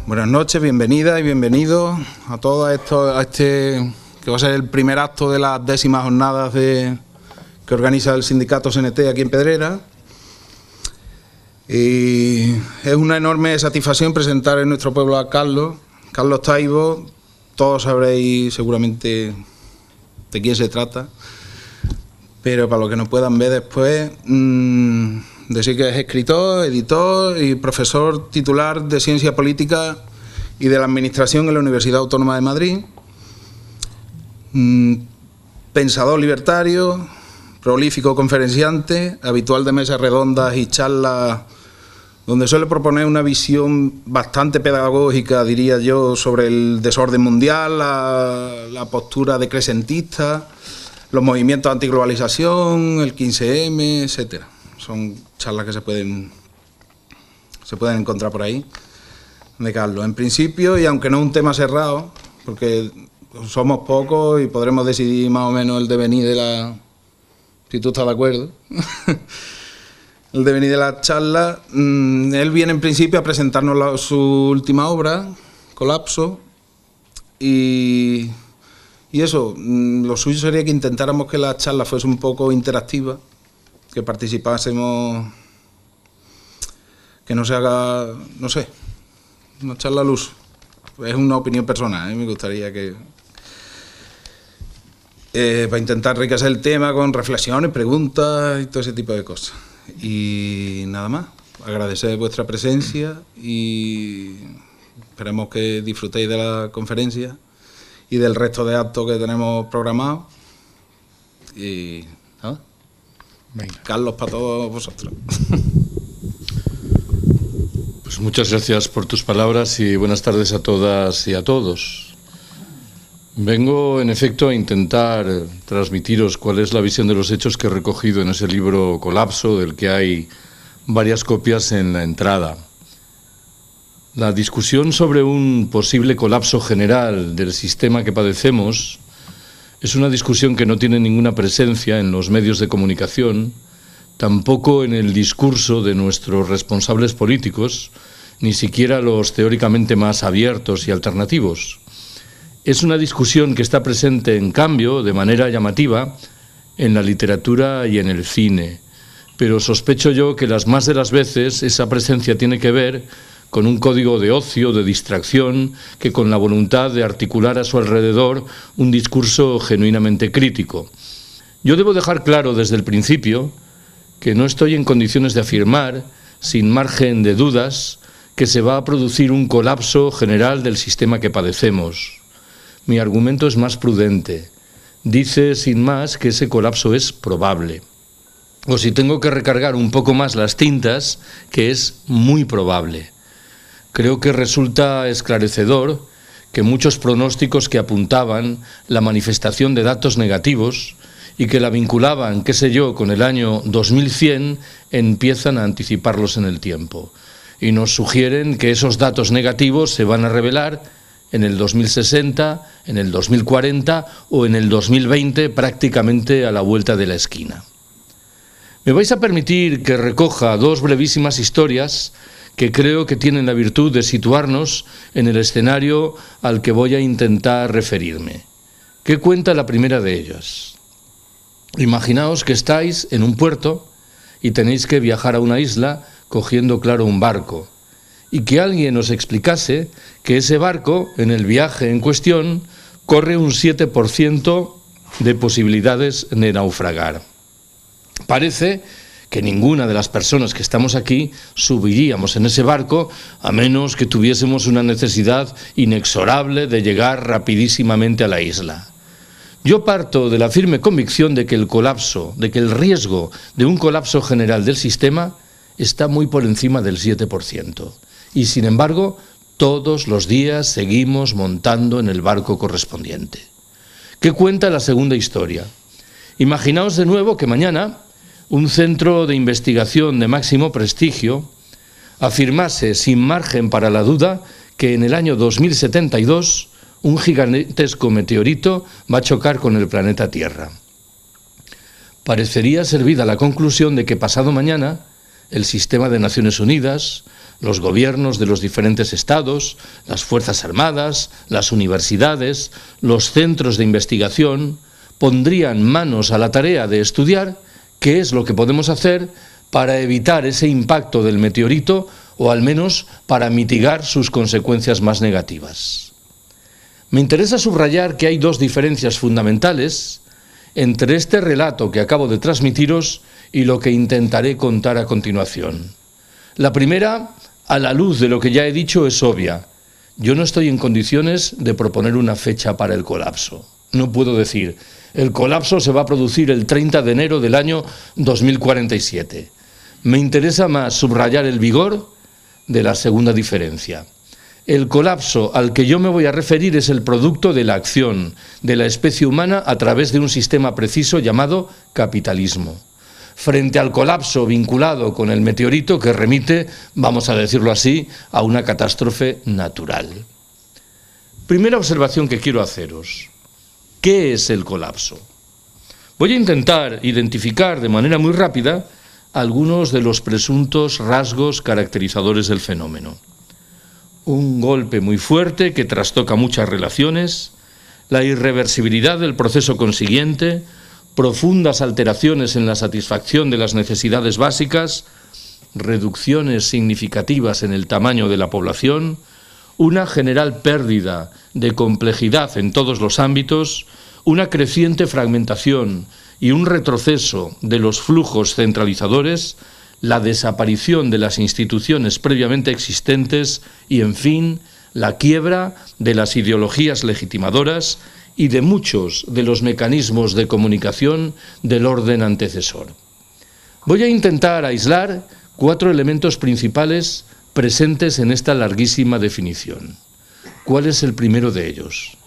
Buenas noches, bienvenidas y bienvenidos a todo esto, a este que va a ser el primer acto de las 10ª jornadas que organiza el sindicato CNT aquí en Pedrera. Y es una enorme satisfacción presentar en nuestro pueblo a Carlos Taibo. Todos sabréis seguramente de quién se trata, pero para los que nos puedan ver después, decir que es escritor, editor y profesor titular de Ciencia Política y de la Administración en la Universidad Autónoma de Madrid. Pensador libertario, prolífico conferenciante, habitual de mesas redondas y charlas donde suele proponer una visión bastante pedagógica, diría yo, sobre el desorden mundial, la postura decrecentista, los movimientos antiglobalización, el 15M, etcétera. Son charlas que se pueden encontrar por ahí de Carlos. En principio, y aunque no es un tema cerrado, porque somos pocos y podremos decidir más o menos el devenir de la... si tú estás de acuerdo, el devenir de la charla, él viene en principio a presentarnos su última obra, Colapso, y eso, lo suyo sería que intentáramos que la charla fuese un poco interactiva, que participásemos, que no se haga, no sé, una charla al uso. Es una opinión personal, me gustaría que... para intentar enriquecer el tema con reflexiones, preguntas y todo ese tipo de cosas. Y nada más, agradecer vuestra presencia y esperemos que disfrutéis de la conferencia y del resto de actos que tenemos programados. Y nada, venga. Carlos, para todos vosotros. Pues muchas gracias por tus palabras y buenas tardes a todas y a todos. Vengo, en efecto, a intentar transmitiros cuál es la visión de los hechos que he recogido en ese libro Colapso, del que hay varias copias en la entrada. La discusión sobre un posible colapso general del sistema que padecemos es una discusión que no tiene ninguna presencia en los medios de comunicación, tampoco en el discurso de nuestros responsables políticos, ni siquiera los teóricamente más abiertos y alternativos. Es una discusión que está presente, en cambio, de manera llamativa, en la literatura y en el cine. Pero sospecho yo que las más de las veces esa presencia tiene que ver con un código de ocio, de distracción, que con la voluntad de articular a su alrededor un discurso genuinamente crítico. Yo debo dejar claro desde el principio que no estoy en condiciones de afirmar, sin margen de dudas, que se va a producir un colapso general del sistema que padecemos. Mi argumento es más prudente. Dice, sin más, que ese colapso es probable. O si tengo que recargar un poco más las tintas, que es muy probable. Creo que resulta esclarecedor que muchos pronósticos que apuntaban la manifestación de datos negativos y que la vinculaban, qué sé yo, con el año 2100, empiezan a anticiparlos en el tiempo. Y nos sugieren que esos datos negativos se van a revelar en el 2060, en el 2040 o en el 2020, prácticamente a la vuelta de la esquina. Me vais a permitir que recoja dos brevísimas historias que creo que tienen la virtud de situarnos en el escenario al que voy a intentar referirme. ¿Qué cuenta la primera de ellas? Imaginaos que estáis en un puerto y tenéis que viajar a una isla cogiendo, claro, un barco, y que alguien os explicase que ese barco, en el viaje en cuestión, corre un 7% de posibilidades de naufragar. Parece que ninguna de las personas que estamos aquí subiríamos en ese barco a menos que tuviésemos una necesidad inexorable de llegar rapidísimamente a la isla. Yo parto de la firme convicción de que el riesgo de un colapso general del sistema está muy por encima del 7%. Y sin embargo, todos los días seguimos montando en el barco correspondiente. ¿Qué cuenta la segunda historia? Imaginaos de nuevo que mañana un centro de investigación de máximo prestigio afirmase sin margen para la duda que en el año 2072 un gigantesco meteorito va a chocar con el planeta Tierra. Parecería servida la conclusión de que pasado mañana el sistema de Naciones Unidas, Los gobiernos de los diferentes estados, las Fuerzas Armadas, las universidades, los centros de investigación pondrían manos a la tarea de estudiar qué es lo que podemos hacer para evitar ese impacto del meteorito o al menos para mitigar sus consecuencias más negativas. Me interesa subrayar que hay dos diferencias fundamentales entre este relato que acabo de transmitiros y lo que intentaré contar a continuación. La primera, a la luz de lo que ya he dicho, es obvia. Yo no estoy en condiciones de proponer una fecha para el colapso. No puedo decir, el colapso se va a producir el 30 de enero del año 2047. Me interesa más subrayar el vigor de la segunda diferencia. El colapso al que yo me voy a referir es el producto de la acción de la especie humana a través de un sistema preciso llamado capitalismo. Frente al colapso vinculado con el meteorito que remite, vamos a decirlo así, a una catástrofe natural. Primera observación que quiero haceros. ¿Qué es el colapso? Voy a intentar identificar de manera muy rápida algunos de los presuntos rasgos caracterizadores del fenómeno. Un golpe muy fuerte que trastoca muchas relaciones, la irreversibilidad del proceso consiguiente, profundas alteraciones en la satisfacción de las necesidades básicas, reducciones significativas en el tamaño de la población, una general pérdida de complejidad en todos los ámbitos, una creciente fragmentación y un retroceso de los flujos centralizadores, la desaparición de las instituciones previamente existentes y, en fin, la quiebra de las ideologías legitimadoras y de muchos de los mecanismos de comunicación del orden antecesor. Voy a intentar aislar 4 elementos principales presentes en esta larguísima definición. ¿Cuál es el primero de ellos?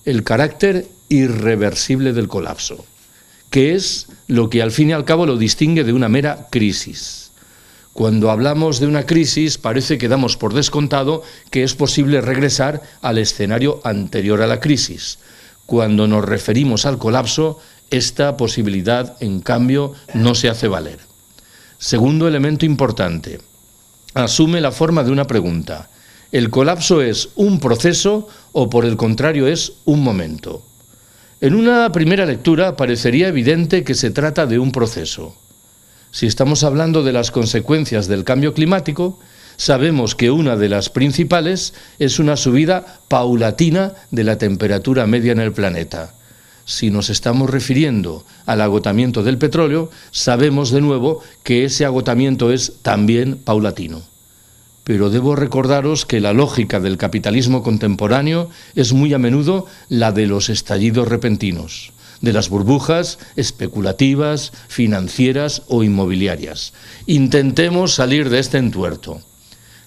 El carácter irreversible del colapso, que es lo que al fin y al cabo lo distingue de una mera crisis. Cuando hablamos de una crisis parece que damos por descontado que es posible regresar al escenario anterior a la crisis. Cuando nos referimos al colapso, esta posibilidad, en cambio, no se hace valer. Segundo elemento importante, asume la forma de una pregunta. ¿El colapso es un proceso o, por el contrario, es un momento? En una primera lectura parecería evidente que se trata de un proceso. Si estamos hablando de las consecuencias del cambio climático, sabemos que una de las principales es una subida paulatina de la temperatura media en el planeta. Si nos estamos refiriendo al agotamiento del petróleo, sabemos de nuevo que ese agotamiento es también paulatino. Pero debo recordaros que la lógica del capitalismo contemporáneo es muy a menudo la de los estallidos repentinos, de las burbujas especulativas, financieras o inmobiliarias. Intentemos salir de este entuerto.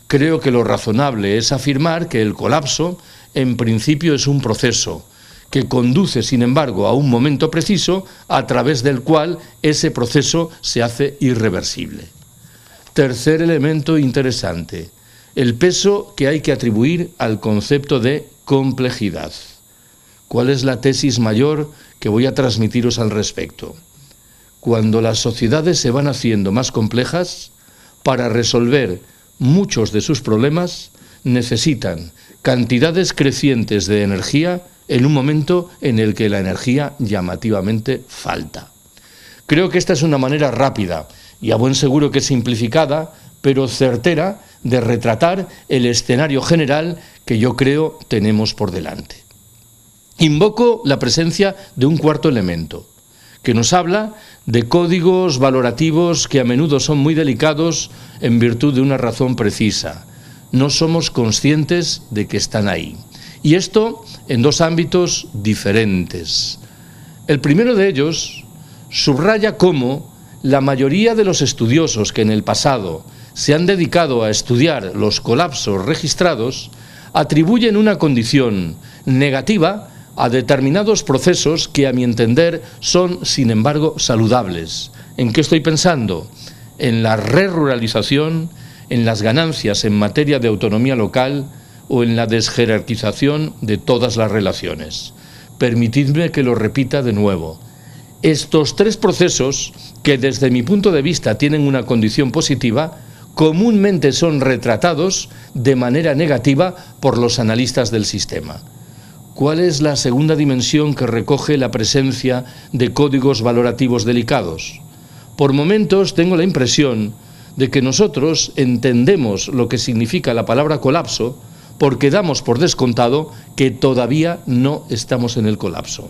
Creo que lo razonable es afirmar que el colapso, en principio, es un proceso que conduce, sin embargo, a un momento preciso a través del cual ese proceso se hace irreversible. Tercer elemento interesante, el peso que hay que atribuir al concepto de complejidad. ¿Cuál es la tesis mayor que voy a transmitiros al respecto? Cuando las sociedades se van haciendo más complejas, para resolver muchos de sus problemas, necesitan cantidades crecientes de energía en un momento en el que la energía llamativamente falta. Creo que esta es una manera rápida y a buen seguro que simplificada, pero certera de retratar el escenario general que yo creo tenemos por delante. Invoco la presencia de un cuarto elemento, que nos habla de códigos valorativos que a menudo son muy delicados en virtud de una razón precisa. No somos conscientes de que están ahí. Y esto en 2 ámbitos diferentes. El primero de ellos subraya cómo la mayoría de los estudiosos que en el pasado se han dedicado a estudiar los colapsos registrados atribuyen una condición negativa a determinados procesos que, a mi entender, son, sin embargo, saludables. ¿En qué estoy pensando? En la reruralización, en las ganancias en materia de autonomía local o en la desjerarquización de todas las relaciones. Permitidme que lo repita de nuevo. Estos 3 procesos, que desde mi punto de vista tienen una condición positiva, comúnmente son retratados de manera negativa por los analistas del sistema. ¿Cuál es la segunda dimensión que recoge la presencia de códigos valorativos delicados? Por momentos tengo la impresión de que nosotros entendemos lo que significa la palabra colapso porque damos por descontado que todavía no estamos en el colapso.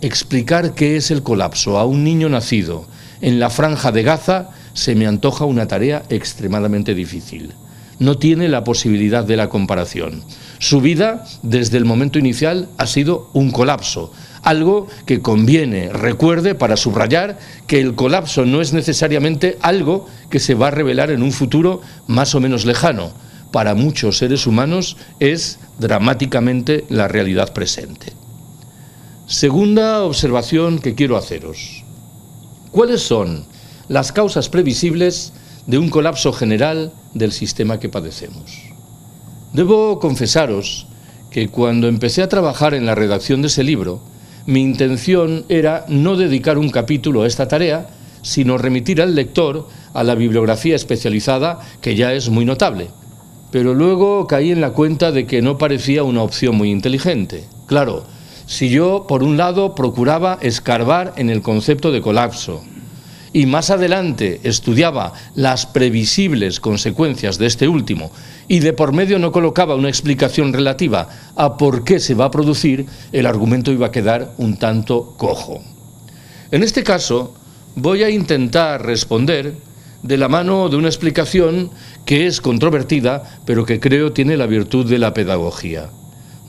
Explicar qué es el colapso a un niño nacido en la Franja de Gaza se me antoja una tarea extremadamente difícil. No tiene la posibilidad de la comparación. Su vida, desde el momento inicial, ha sido un colapso, algo que conviene, recuerde, para subrayar que el colapso no es necesariamente algo que se va a revelar en un futuro más o menos lejano. Para muchos seres humanos es dramáticamente la realidad presente. Segunda observación que quiero haceros. ¿Cuáles son las causas previsibles de un colapso general del sistema que padecemos? Debo confesaros que cuando empecé a trabajar en la redacción de ese libro, mi intención era no dedicar un capítulo a esta tarea, sino remitir al lector a la bibliografía especializada, que ya es muy notable. Pero luego caí en la cuenta de que no parecía una opción muy inteligente. Claro, si yo, por un lado, procuraba escarbar en el concepto de colapso, y más adelante estudiaba las previsibles consecuencias de este último y de por medio no colocaba una explicación relativa a por qué se va a producir, el argumento iba a quedar un tanto cojo. En este caso, voy a intentar responder de la mano de una explicación que es controvertida, pero que creo tiene la virtud de la pedagogía.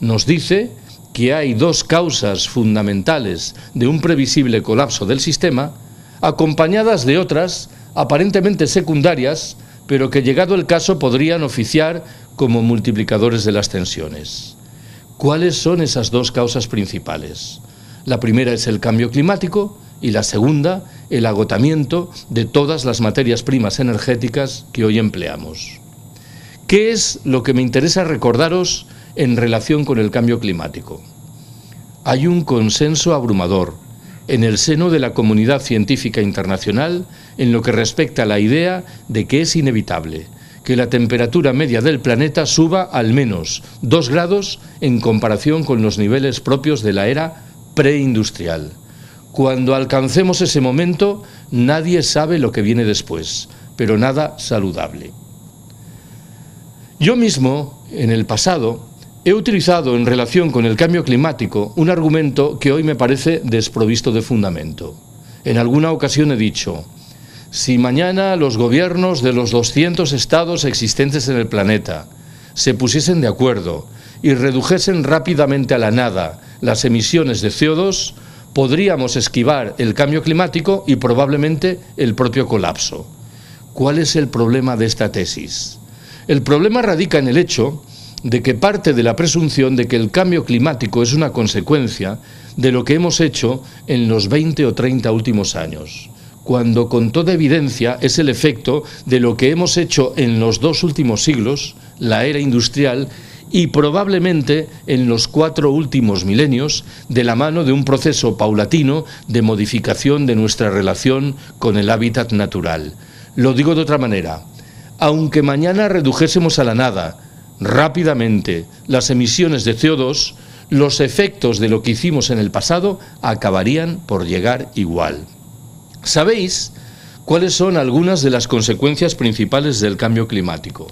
Nos dice que hay dos causas fundamentales de un previsible colapso del sistema, acompañadas de otras, aparentemente secundarias, pero que llegado el caso podrían oficiar como multiplicadores de las tensiones. ¿Cuáles son esas dos causas principales? La primera es el cambio climático y la segunda, el agotamiento de todas las materias primas energéticas que hoy empleamos. ¿Qué es lo que me interesa recordaros en relación con el cambio climático? Hay un consenso abrumador en el seno de la comunidad científica internacional en lo que respecta a la idea de que es inevitable que la temperatura media del planeta suba al menos 2 grados en comparación con los niveles propios de la era preindustrial. Cuando alcancemos ese momento, nadie sabe lo que viene después, pero nada saludable. Yo mismo, en el pasado, he utilizado en relación con el cambio climático un argumento que hoy me parece desprovisto de fundamento. En alguna ocasión he dicho, si mañana los gobiernos de los 200 estados existentes en el planeta se pusiesen de acuerdo y redujesen rápidamente a la nada las emisiones de CO2, podríamos esquivar el cambio climático y probablemente el propio colapso. ¿Cuál es el problema de esta tesis? El problema radica en el hecho de que parte de la presunción de que el cambio climático es una consecuencia de lo que hemos hecho en los 20 o 30 últimos años, cuando con toda evidencia es el efecto de lo que hemos hecho en los 2 últimos siglos, la era industrial, y probablemente en los 4 últimos milenios, de la mano de un proceso paulatino de modificación de nuestra relación con el hábitat natural. Lo digo de otra manera, aunque mañana redujésemos a la nada, rápidamente, las emisiones de CO2, los efectos de lo que hicimos en el pasado acabarían por llegar igual. ¿Sabéis cuáles son algunas de las consecuencias principales del cambio climático?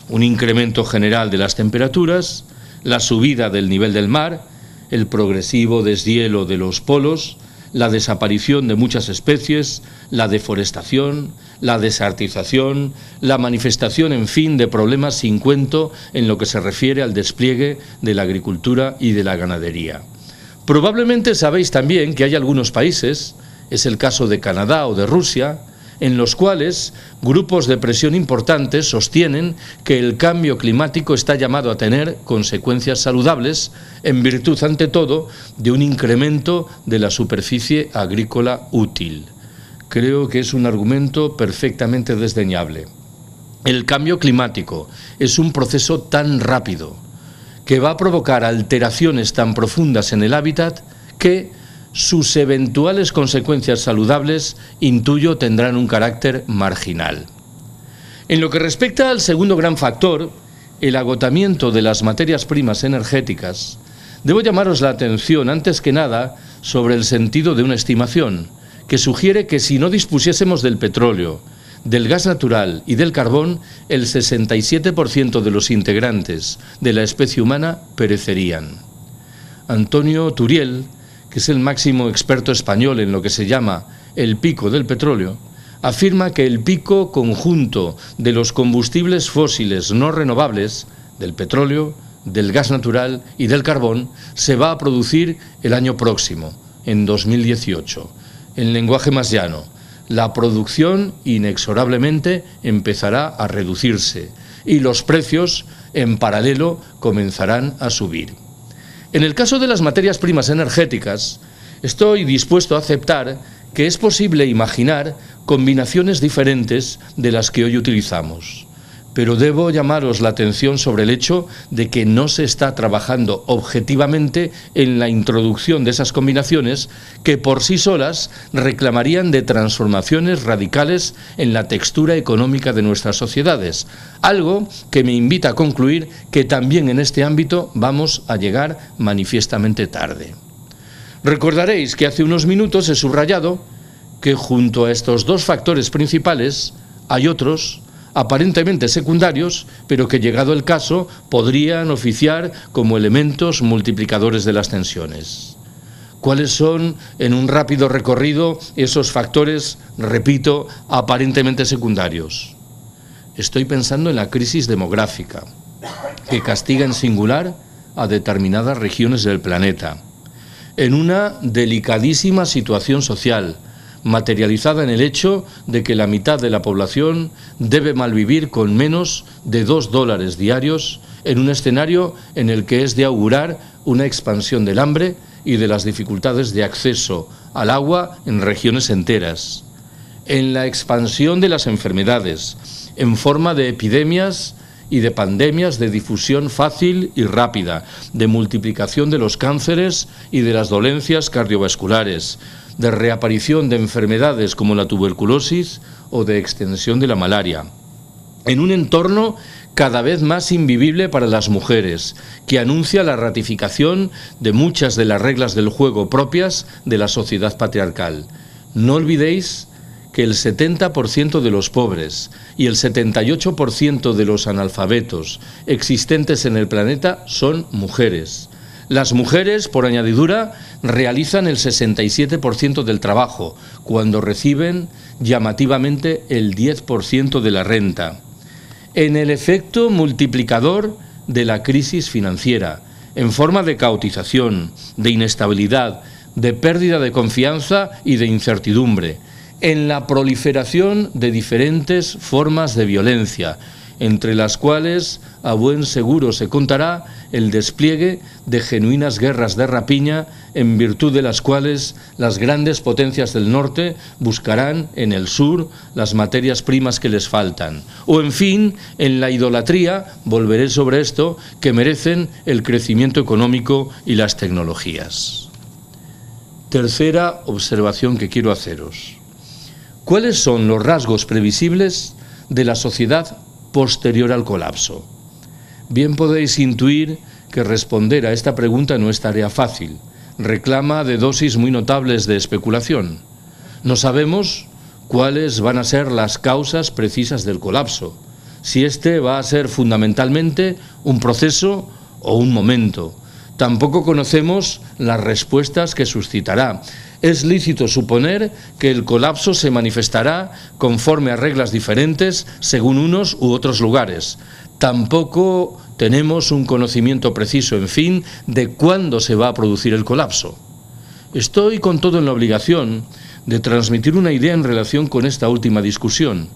Un incremento general de las temperaturas, la subida del nivel del mar, el progresivo deshielo de los polos, la desaparición de muchas especies, la deforestación, la desertización, la manifestación, en fin, de problemas sin cuento en lo que se refiere al despliegue de la agricultura y de la ganadería. Probablemente sabéis también que hay algunos países, es el caso de Canadá o de Rusia, en los cuales grupos de presión importantes sostienen que el cambio climático está llamado a tener consecuencias saludables en virtud, ante todo, de un incremento de la superficie agrícola útil. Creo que es un argumento perfectamente desdeñable. El cambio climático es un proceso tan rápido que va a provocar alteraciones tan profundas en el hábitat que sus eventuales consecuencias saludables, intuyo, tendrán un carácter marginal. En lo que respecta al segundo gran factor, el agotamiento de las materias primas energéticas, debo llamaros la atención, antes que nada, sobre el sentido de una estimación, que sugiere que si no dispusiésemos del petróleo, del gas natural y del carbón, el 67% de los integrantes de la especie humana perecerían. Antonio Turiel, que es el máximo experto español en lo que se llama el pico del petróleo, afirma que el pico conjunto de los combustibles fósiles no renovables, del petróleo, del gas natural y del carbón, se va a producir el año próximo, en 2018. En lenguaje más llano, la producción inexorablemente empezará a reducirse y los precios, en paralelo, comenzarán a subir. En el caso de las materias primas energéticas, estoy dispuesto a aceptar que es posible imaginar combinaciones diferentes de las que hoy utilizamos. Pero debo llamaros la atención sobre el hecho de que no se está trabajando objetivamente en la introducción de esas combinaciones que por sí solas reclamarían de transformaciones radicales en la textura económica de nuestras sociedades, algo que me invita a concluir que también en este ámbito vamos a llegar manifiestamente tarde. Recordaréis que hace unos minutos he subrayado que junto a estos dos factores principales hay otros aparentemente secundarios, pero que llegado el caso podrían oficiar como elementos multiplicadores de las tensiones. ¿Cuáles son, en un rápido recorrido, esos factores, repito, aparentemente secundarios? Estoy pensando en la crisis demográfica, que castiga en singular a determinadas regiones del planeta, en una delicadísima situación social, materializada en el hecho de que la mitad de la población debe malvivir con menos de $2 diarios en un escenario en el que es de augurar una expansión del hambre y de las dificultades de acceso al agua en regiones enteras, en la expansión de las enfermedades en forma de epidemias y de pandemias de difusión fácil y rápida, de multiplicación de los cánceres y de las dolencias cardiovasculares, de reaparición de enfermedades como la tuberculosis o de extensión de la malaria, en un entorno cada vez más invivible para las mujeres, que anuncia la ratificación de muchas de las reglas del juego propias de la sociedad patriarcal. No olvidéis que el 70% de los pobres y el 78% de los analfabetos existentes en el planeta son mujeres. Las mujeres, por añadidura, realizan el 67% del trabajo, cuando reciben llamativamente el 10% de la renta. En el efecto multiplicador de la crisis financiera, en forma de caotización, de inestabilidad, de pérdida de confianza y de incertidumbre, en la proliferación de diferentes formas de violencia, entre las cuales a buen seguro se contará el despliegue de genuinas guerras de rapiña, en virtud de las cuales las grandes potencias del norte buscarán en el sur las materias primas que les faltan, o en fin, en la idolatría, volveré sobre esto, que merecen el crecimiento económico y las tecnologías. Tercera observación que quiero haceros. ¿Cuáles son los rasgos previsibles de la sociedad posterior al colapso? Bien podéis intuir que responder a esta pregunta no es tarea fácil. Reclama de dosis muy notables de especulación. No sabemos cuáles van a ser las causas precisas del colapso, si este va a ser fundamentalmente un proceso o un momento. Tampoco conocemos las respuestas que suscitará. Es lícito suponer que el colapso se manifestará conforme a reglas diferentes según unos u otros lugares. Tampoco tenemos un conocimiento preciso, en fin, de cuándo se va a producir el colapso. Estoy con todo en la obligación de transmitir una idea en relación con esta última discusión.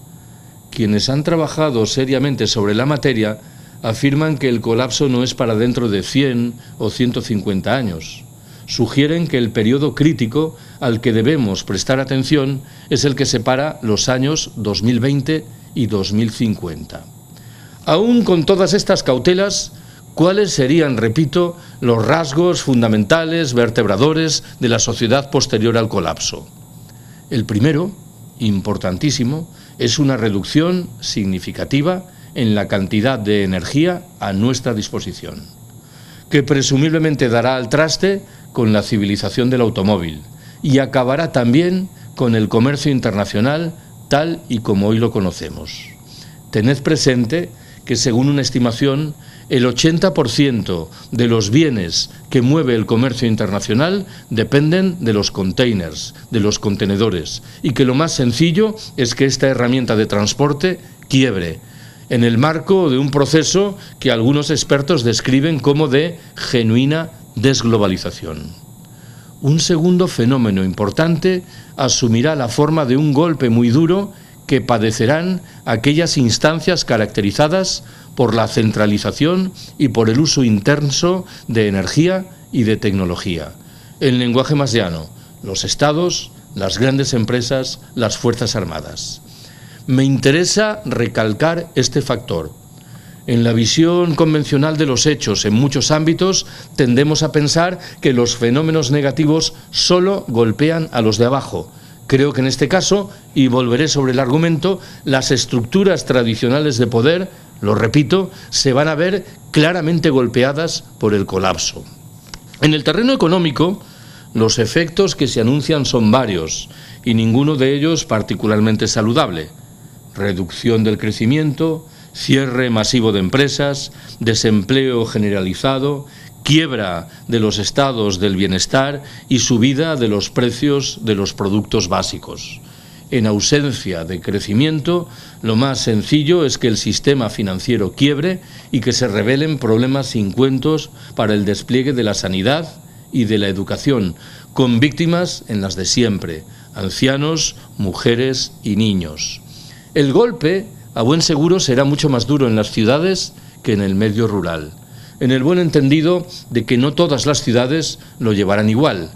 Quienes han trabajado seriamente sobre la materia afirman que el colapso no es para dentro de 100 o 150 años. Sugieren que el periodo crítico al que debemos prestar atención es el que separa los años 2020 y 2050. Aún con todas estas cautelas, ¿cuáles serían, repito, los rasgos fundamentales, vertebradores de la sociedad posterior al colapso? El primero, importantísimo, es una reducción significativa en la cantidad de energía a nuestra disposición, que presumiblemente dará al traste con la civilización del automóvil y acabará también con el comercio internacional tal y como hoy lo conocemos. Tened presente que, según una estimación, el 80% de los bienes que mueve el comercio internacional dependen de los containers, de los contenedores, y que lo más sencillo es que esta herramienta de transporte quiebre, en el marco de un proceso que algunos expertos describen como de genuina desglobalización. Un segundo fenómeno importante asumirá la forma de un golpe muy duro que padecerán aquellas instancias caracterizadas por la centralización y por el uso intenso de energía y de tecnología. En lenguaje más llano, los estados, las grandes empresas, las Fuerzas Armadas. Me interesa recalcar este factor. En la visión convencional de los hechos, en muchos ámbitos, tendemos a pensar que los fenómenos negativos solo golpean a los de abajo. Creo que en este caso, y volveré sobre el argumento, las estructuras tradicionales de poder, lo repito, se van a ver claramente golpeadas por el colapso. En el terreno económico, los efectos que se anuncian son varios y ninguno de ellos particularmente saludable. Reducción del crecimiento, cierre masivo de empresas, desempleo generalizado, quiebra de los estados del bienestar y subida de los precios de los productos básicos. En ausencia de crecimiento, lo más sencillo es que el sistema financiero quiebre y que se revelen problemas sin cuentos para el despliegue de la sanidad y de la educación, con víctimas en las de siempre, ancianos, mujeres y niños. El golpe, a buen seguro, será mucho más duro en las ciudades que en el medio rural, en el buen entendido de que no todas las ciudades lo llevarán igual.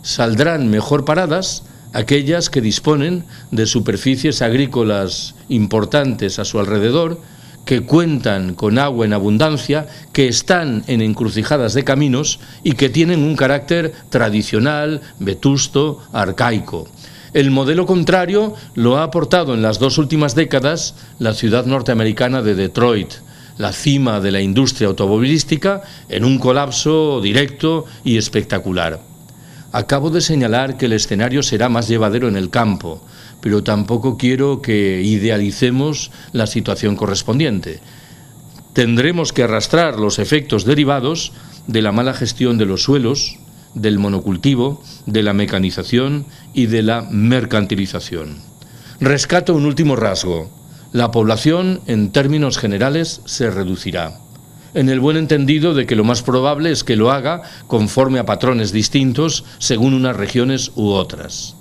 Saldrán mejor paradas aquellas que disponen de superficies agrícolas importantes a su alrededor, que cuentan con agua en abundancia, que están en encrucijadas de caminos y que tienen un carácter tradicional, vetusto, arcaico. El modelo contrario lo ha aportado en las 2 últimas décadas la ciudad norteamericana de Detroit, la cima de la industria automovilística, en un colapso directo y espectacular. Acabo de señalar que el escenario será más llevadero en el campo, pero tampoco quiero que idealicemos la situación correspondiente. Tendremos que arrastrar los efectos derivados de la mala gestión de los suelos, del monocultivo, de la mecanización y de la mercantilización. Rescato un último rasgo. La población, en términos generales, se reducirá, en el buen entendido de que lo más probable es que lo haga conforme a patrones distintos según unas regiones u otras.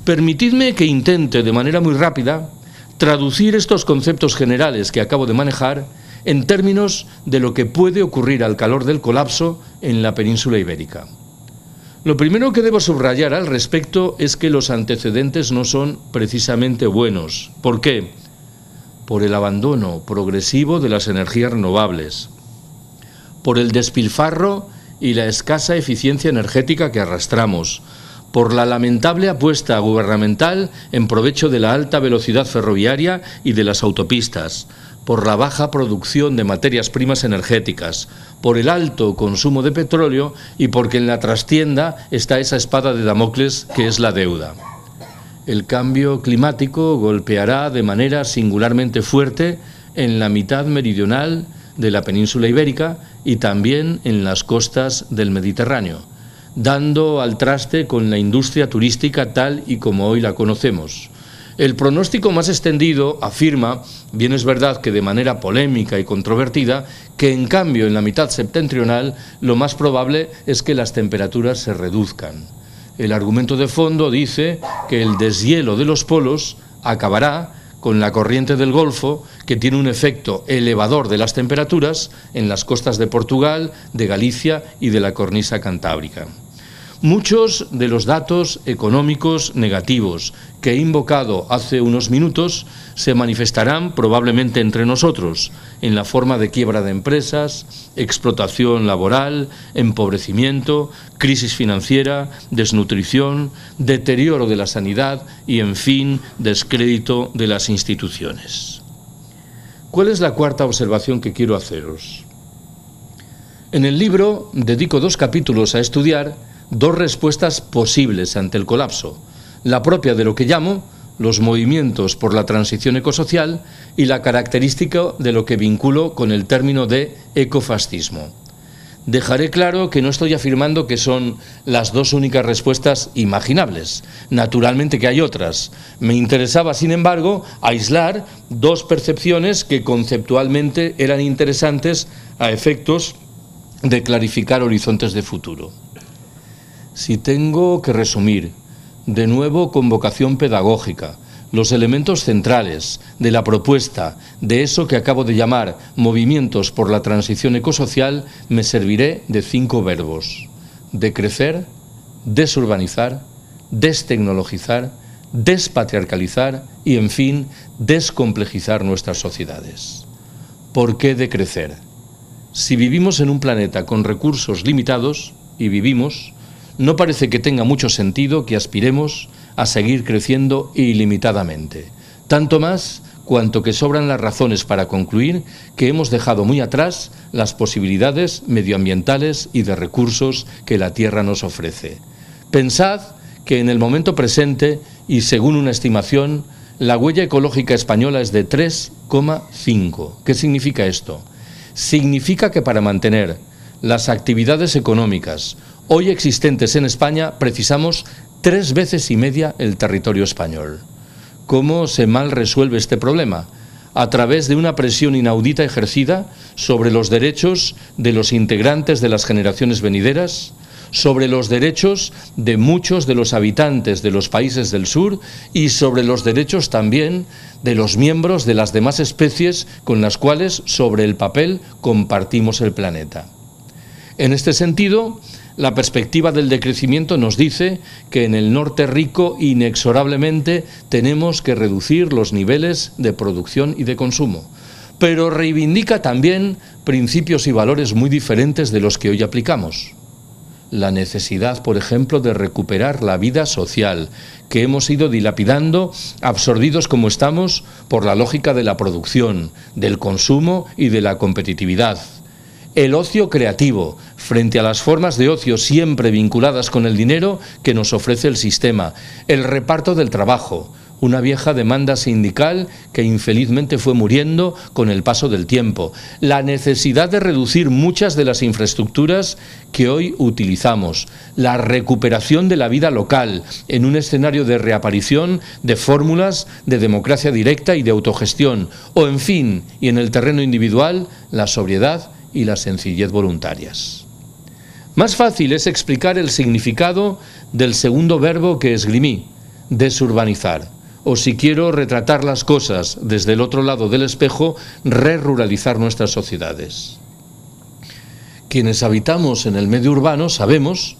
Permitidme que intente de manera muy rápida traducir estos conceptos generales que acabo de manejar en términos de lo que puede ocurrir al calor del colapso en la península ibérica. Lo primero que debo subrayar al respecto es que los antecedentes no son precisamente buenos. ¿Por qué? Por el abandono progresivo de las energías renovables, por el despilfarro y la escasa eficiencia energética que arrastramos, por la lamentable apuesta gubernamental en provecho de la alta velocidad ferroviaria y de las autopistas, por la baja producción de materias primas energéticas, por el alto consumo de petróleo y porque en la trastienda está esa espada de Damocles que es la deuda. El cambio climático golpeará de manera singularmente fuerte en la mitad meridional de la península ibérica y también en las costas del Mediterráneo, dando al traste con la industria turística tal y como hoy la conocemos. El pronóstico más extendido afirma, bien es verdad que de manera polémica y controvertida, que en cambio en la mitad septentrional lo más probable es que las temperaturas se reduzcan. El argumento de fondo dice que el deshielo de los polos acabará con la corriente del Golfo, que tiene un efecto elevador de las temperaturas en las costas de Portugal, de Galicia y de la cornisa cantábrica. Muchos de los datos económicos negativos que he invocado hace unos minutos se manifestarán probablemente entre nosotros en la forma de quiebra de empresas, explotación laboral, empobrecimiento, crisis financiera, desnutrición, deterioro de la sanidad y, en fin, descrédito de las instituciones. ¿Cuál es la cuarta observación que quiero haceros? En el libro dedico 2 capítulos a estudiar 2 respuestas posibles ante el colapso, la propia de lo que llamo los movimientos por la transición ecosocial y la característica de lo que vinculo con el término de ecofascismo. Dejaré claro que no estoy afirmando que son las 2 únicas respuestas imaginables. Naturalmente que hay otras. Me interesaba, sin embargo, aislar 2 percepciones que conceptualmente eran interesantes a efectos de clarificar horizontes de futuro. Si tengo que resumir, de nuevo con vocación pedagógica, los elementos centrales de la propuesta de eso que acabo de llamar movimientos por la transición ecosocial, me serviré de 5 verbos: decrecer, desurbanizar, destecnologizar, despatriarcalizar y, en fin, descomplejizar nuestras sociedades. ¿Por qué decrecer? Si vivimos en un planeta con recursos limitados, y vivimos, no parece que tenga mucho sentido que aspiremos a seguir creciendo ilimitadamente. Tanto más cuanto que sobran las razones para concluir que hemos dejado muy atrás las posibilidades medioambientales y de recursos que la Tierra nos ofrece. Pensad que en el momento presente, y según una estimación, la huella ecológica española es de 3,5. ¿Qué significa esto? Significa que para mantener las actividades económicas hoy existentes en España precisamos 3,5 veces el territorio español. ¿Cómo se mal resuelve este problema? A través de una presión inaudita ejercida sobre los derechos de los integrantes de las generaciones venideras, sobre los derechos de muchos de los habitantes de los países del sur y sobre los derechos también de los miembros de las demás especies con las cuales sobre el papel compartimos el planeta. En este sentido, la perspectiva del decrecimiento nos dice que en el norte rico inexorablemente tenemos que reducir los niveles de producción y de consumo, pero reivindica también principios y valores muy diferentes de los que hoy aplicamos. La necesidad, por ejemplo, de recuperar la vida social, que hemos ido dilapidando, absorbidos como estamos por la lógica de la producción, del consumo y de la competitividad. El ocio creativo, frente a las formas de ocio siempre vinculadas con el dinero que nos ofrece el sistema. El reparto del trabajo, una vieja demanda sindical que infelizmente fue muriendo con el paso del tiempo. La necesidad de reducir muchas de las infraestructuras que hoy utilizamos. La recuperación de la vida local en un escenario de reaparición de fórmulas de democracia directa y de autogestión. O, en fin, y en el terreno individual, la sobriedad y la sencillez voluntarias. Más fácil es explicar el significado del segundo verbo que esgrimí, desurbanizar, o si quiero retratar las cosas desde el otro lado del espejo, reruralizar nuestras sociedades. Quienes habitamos en el medio urbano sabemos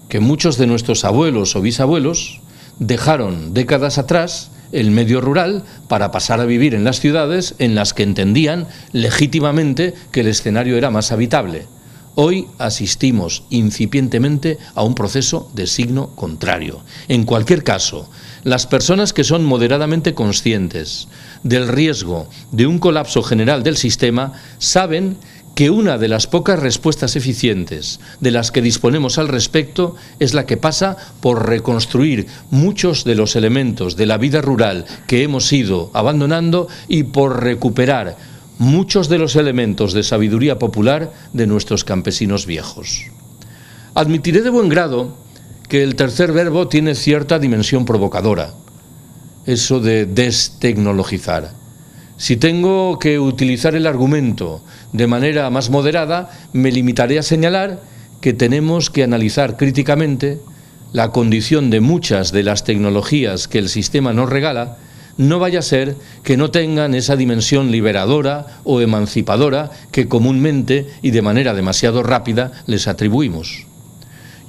que muchos de nuestros abuelos o bisabuelos dejaron décadas atrás el medio rural para pasar a vivir en las ciudades en las que entendían legítimamente que el escenario era más habitable. Hoy asistimos incipientemente a un proceso de signo contrario. En cualquier caso, las personas que son moderadamente conscientes del riesgo de un colapso general del sistema saben que una de las pocas respuestas eficientes de las que disponemos al respecto es la que pasa por reconstruir muchos de los elementos de la vida rural que hemos ido abandonando y por recuperar muchos de los elementos de sabiduría popular de nuestros campesinos viejos. Admitiré de buen grado que el tercer verbo tiene cierta dimensión provocadora, eso de destecnologizar. Si tengo que utilizar el argumento de manera más moderada, me limitaré a señalar que tenemos que analizar críticamente la condición de muchas de las tecnologías que el sistema nos regala, no vaya a ser que no tengan esa dimensión liberadora o emancipadora que comúnmente y de manera demasiado rápida les atribuimos.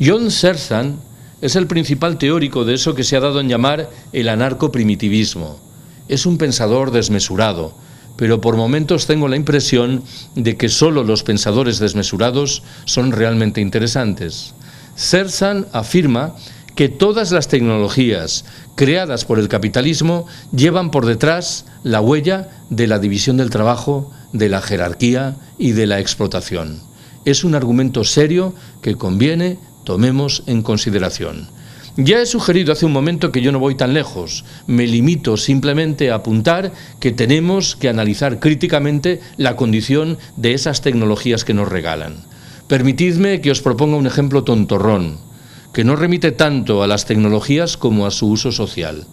Jon Zerzan es el principal teórico de eso que se ha dado en llamar el anarcoprimitivismo. Es un pensador desmesurado, pero por momentos tengo la impresión de que solo los pensadores desmesurados son realmente interesantes. Zerzan afirma que todas las tecnologías creadas por el capitalismo llevan por detrás la huella de la división del trabajo, de la jerarquía y de la explotación. Es un argumento serio que conviene tomemos en consideración. Ya he sugerido hace un momento que yo no voy tan lejos, me limito simplemente a apuntar que tenemos que analizar críticamente la condición de esas tecnologías que nos regalan. Permitidme que os proponga un ejemplo tontorrón, que no remite tanto a las tecnologías como a su uso social.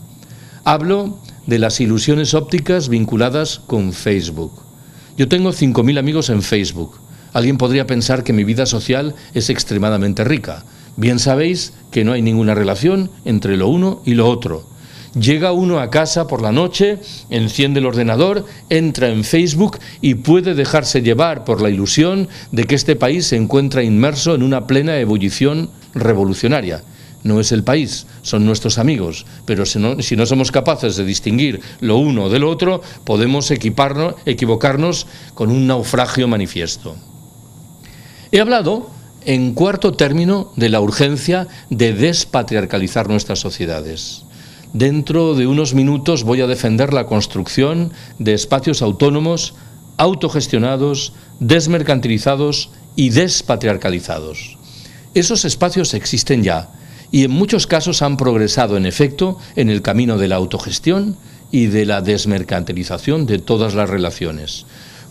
Hablo de las ilusiones ópticas vinculadas con Facebook. Yo tengo 5.000 amigos en Facebook. Alguien podría pensar que mi vida social es extremadamente rica. Bien sabéis que no hay ninguna relación entre lo uno y lo otro. Llega uno a casa por la noche, enciende el ordenador, entra en Facebook y puede dejarse llevar por la ilusión de que este país se encuentra inmerso en una plena ebullición revolucionaria. No es el país, son nuestros amigos, pero si no somos capaces de distinguir lo uno de lo otro, podemos equivocarnos con un naufragio manifiesto. He hablado, en cuarto término, de la urgencia de despatriarcalizar nuestras sociedades. Dentro de unos minutos voy a defender la construcción de espacios autónomos, autogestionados, desmercantilizados y despatriarcalizados. Esos espacios existen ya y en muchos casos han progresado en efecto en el camino de la autogestión y de la desmercantilización de todas las relaciones,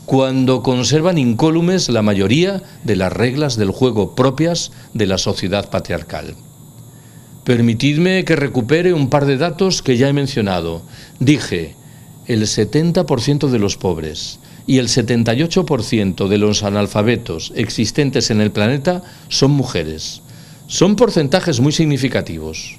cuando conservan incólumes la mayoría de las reglas del juego propias de la sociedad patriarcal. Permitidme que recupere un par de datos que ya he mencionado. Dije, el 70% de los pobres y el 78% de los analfabetos existentes en el planeta son mujeres. Son porcentajes muy significativos.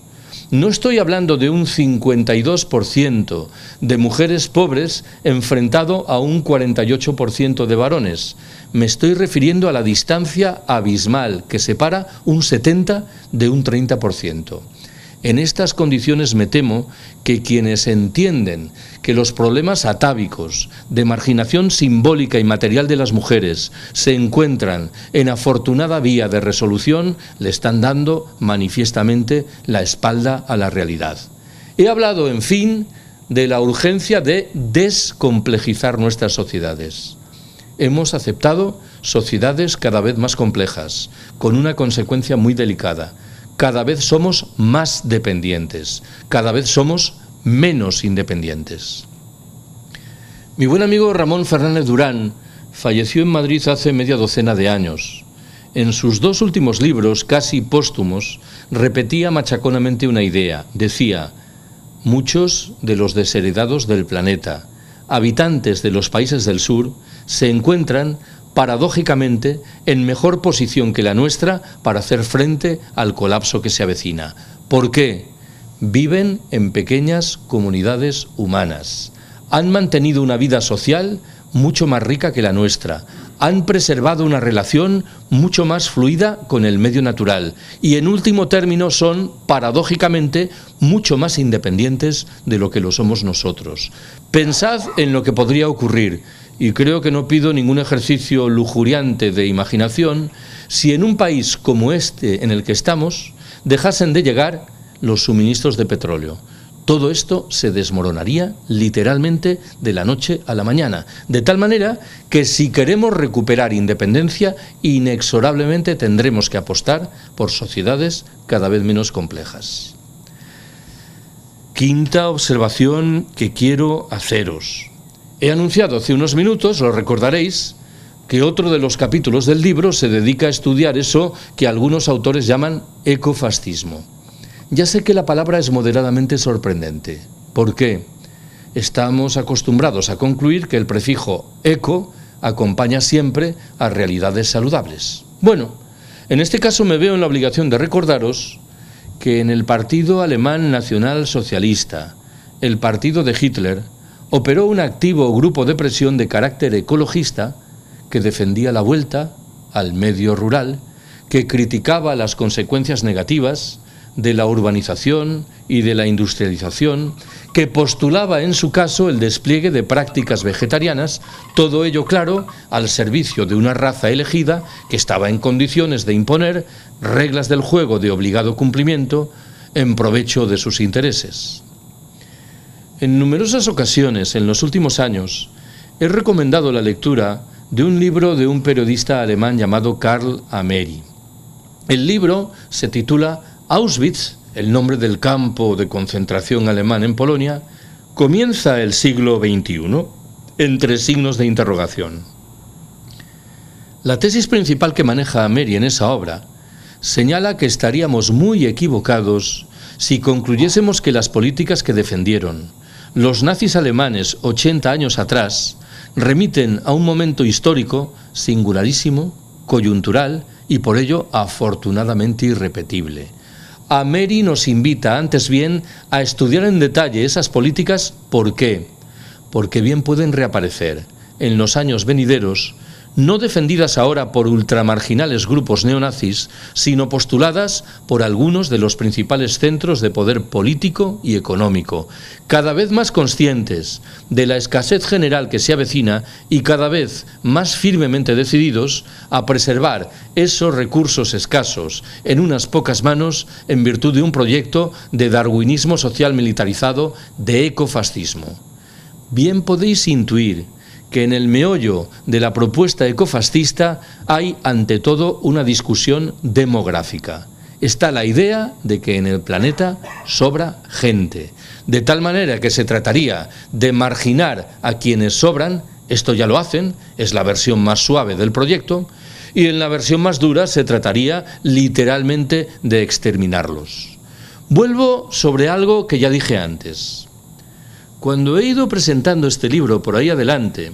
No estoy hablando de un 52% de mujeres pobres enfrentado a un 48% de varones. Me estoy refiriendo a la distancia abismal que separa un 70% de un 30%. En estas condiciones me temo que quienes entienden que los problemas atávicos de marginación simbólica y material de las mujeres se encuentran en afortunada vía de resolución le están dando manifiestamente la espalda a la realidad. He hablado, en fin, de la urgencia de descomplejizar nuestras sociedades. Hemos aceptado sociedades cada vez más complejas, con una consecuencia muy delicada. Cada vez somos más dependientes, cada vez somos menos independientes. Mi buen amigo Ramón Fernández Durán falleció en Madrid hace media docena de años. En sus dos últimos libros, casi póstumos, repetía machaconamente una idea. Decía, muchos de los desheredados del planeta, habitantes de los países del sur, se encuentran paradójicamente en mejor posición que la nuestra para hacer frente al colapso que se avecina. ¿Por qué? Viven en pequeñas comunidades humanas. Han mantenido una vida social mucho más rica que la nuestra. Han preservado una relación mucho más fluida con el medio natural. Y en último término son, paradójicamente, mucho más independientes de lo que lo somos nosotros. Pensad en lo que podría ocurrir. Y creo que no pido ningún ejercicio lujuriante de imaginación si en un país como este en el que estamos dejasen de llegar los suministros de petróleo. Todo esto se desmoronaría literalmente de la noche a la mañana, de tal manera que si queremos recuperar independencia, inexorablemente tendremos que apostar por sociedades cada vez menos complejas. Quinta observación que quiero haceros. He anunciado hace unos minutos, lo recordaréis, que otro de los capítulos del libro se dedica a estudiar eso que algunos autores llaman ecofascismo. Ya sé que la palabra es moderadamente sorprendente. ¿Por qué? Estamos acostumbrados a concluir que el prefijo eco acompaña siempre a realidades saludables. Bueno, en este caso me veo en la obligación de recordaros que en el Partido Alemán Nacional Socialista, el partido de Hitler, operó un activo grupo de presión de carácter ecologista que defendía la vuelta al medio rural, que criticaba las consecuencias negativas de la urbanización y de la industrialización, que postulaba en su caso el despliegue de prácticas vegetarianas, todo ello, claro, al servicio de una raza elegida que estaba en condiciones de imponer reglas del juego de obligado cumplimiento en provecho de sus intereses. En numerosas ocasiones en los últimos años he recomendado la lectura de un libro de un periodista alemán llamado Karl Ameri. El libro se titula Auschwitz, el nombre del campo de concentración alemán en Polonia, comienza el siglo XXI, entre signos de interrogación. La tesis principal que maneja Ameri en esa obra señala que estaríamos muy equivocados si concluyésemos que las políticas que defendieron los nazis alemanes 80 años atrás remiten a un momento histórico singularísimo, coyuntural y por ello afortunadamente irrepetible. Ameri nos invita antes bien a estudiar en detalle esas políticas. ¿Por qué? Porque bien pueden reaparecer en los años venideros, no defendidas ahora por ultramarginales grupos neonazis, sino postuladas por algunos de los principales centros de poder político y económico, cada vez más conscientes de la escasez general que se avecina y cada vez más firmemente decididos a preservar esos recursos escasos en unas pocas manos en virtud de un proyecto de darwinismo social militarizado, de ecofascismo. Bien podéis intuir que en el meollo de la propuesta ecofascista hay, ante todo, una discusión demográfica. Está la idea de que en el planeta sobra gente, de tal manera que se trataría de marginar a quienes sobran. Esto ya lo hacen, es la versión más suave del proyecto, y en la versión más dura se trataría literalmente de exterminarlos. Vuelvo sobre algo que ya dije antes. Cuando he ido presentando este libro por ahí adelante,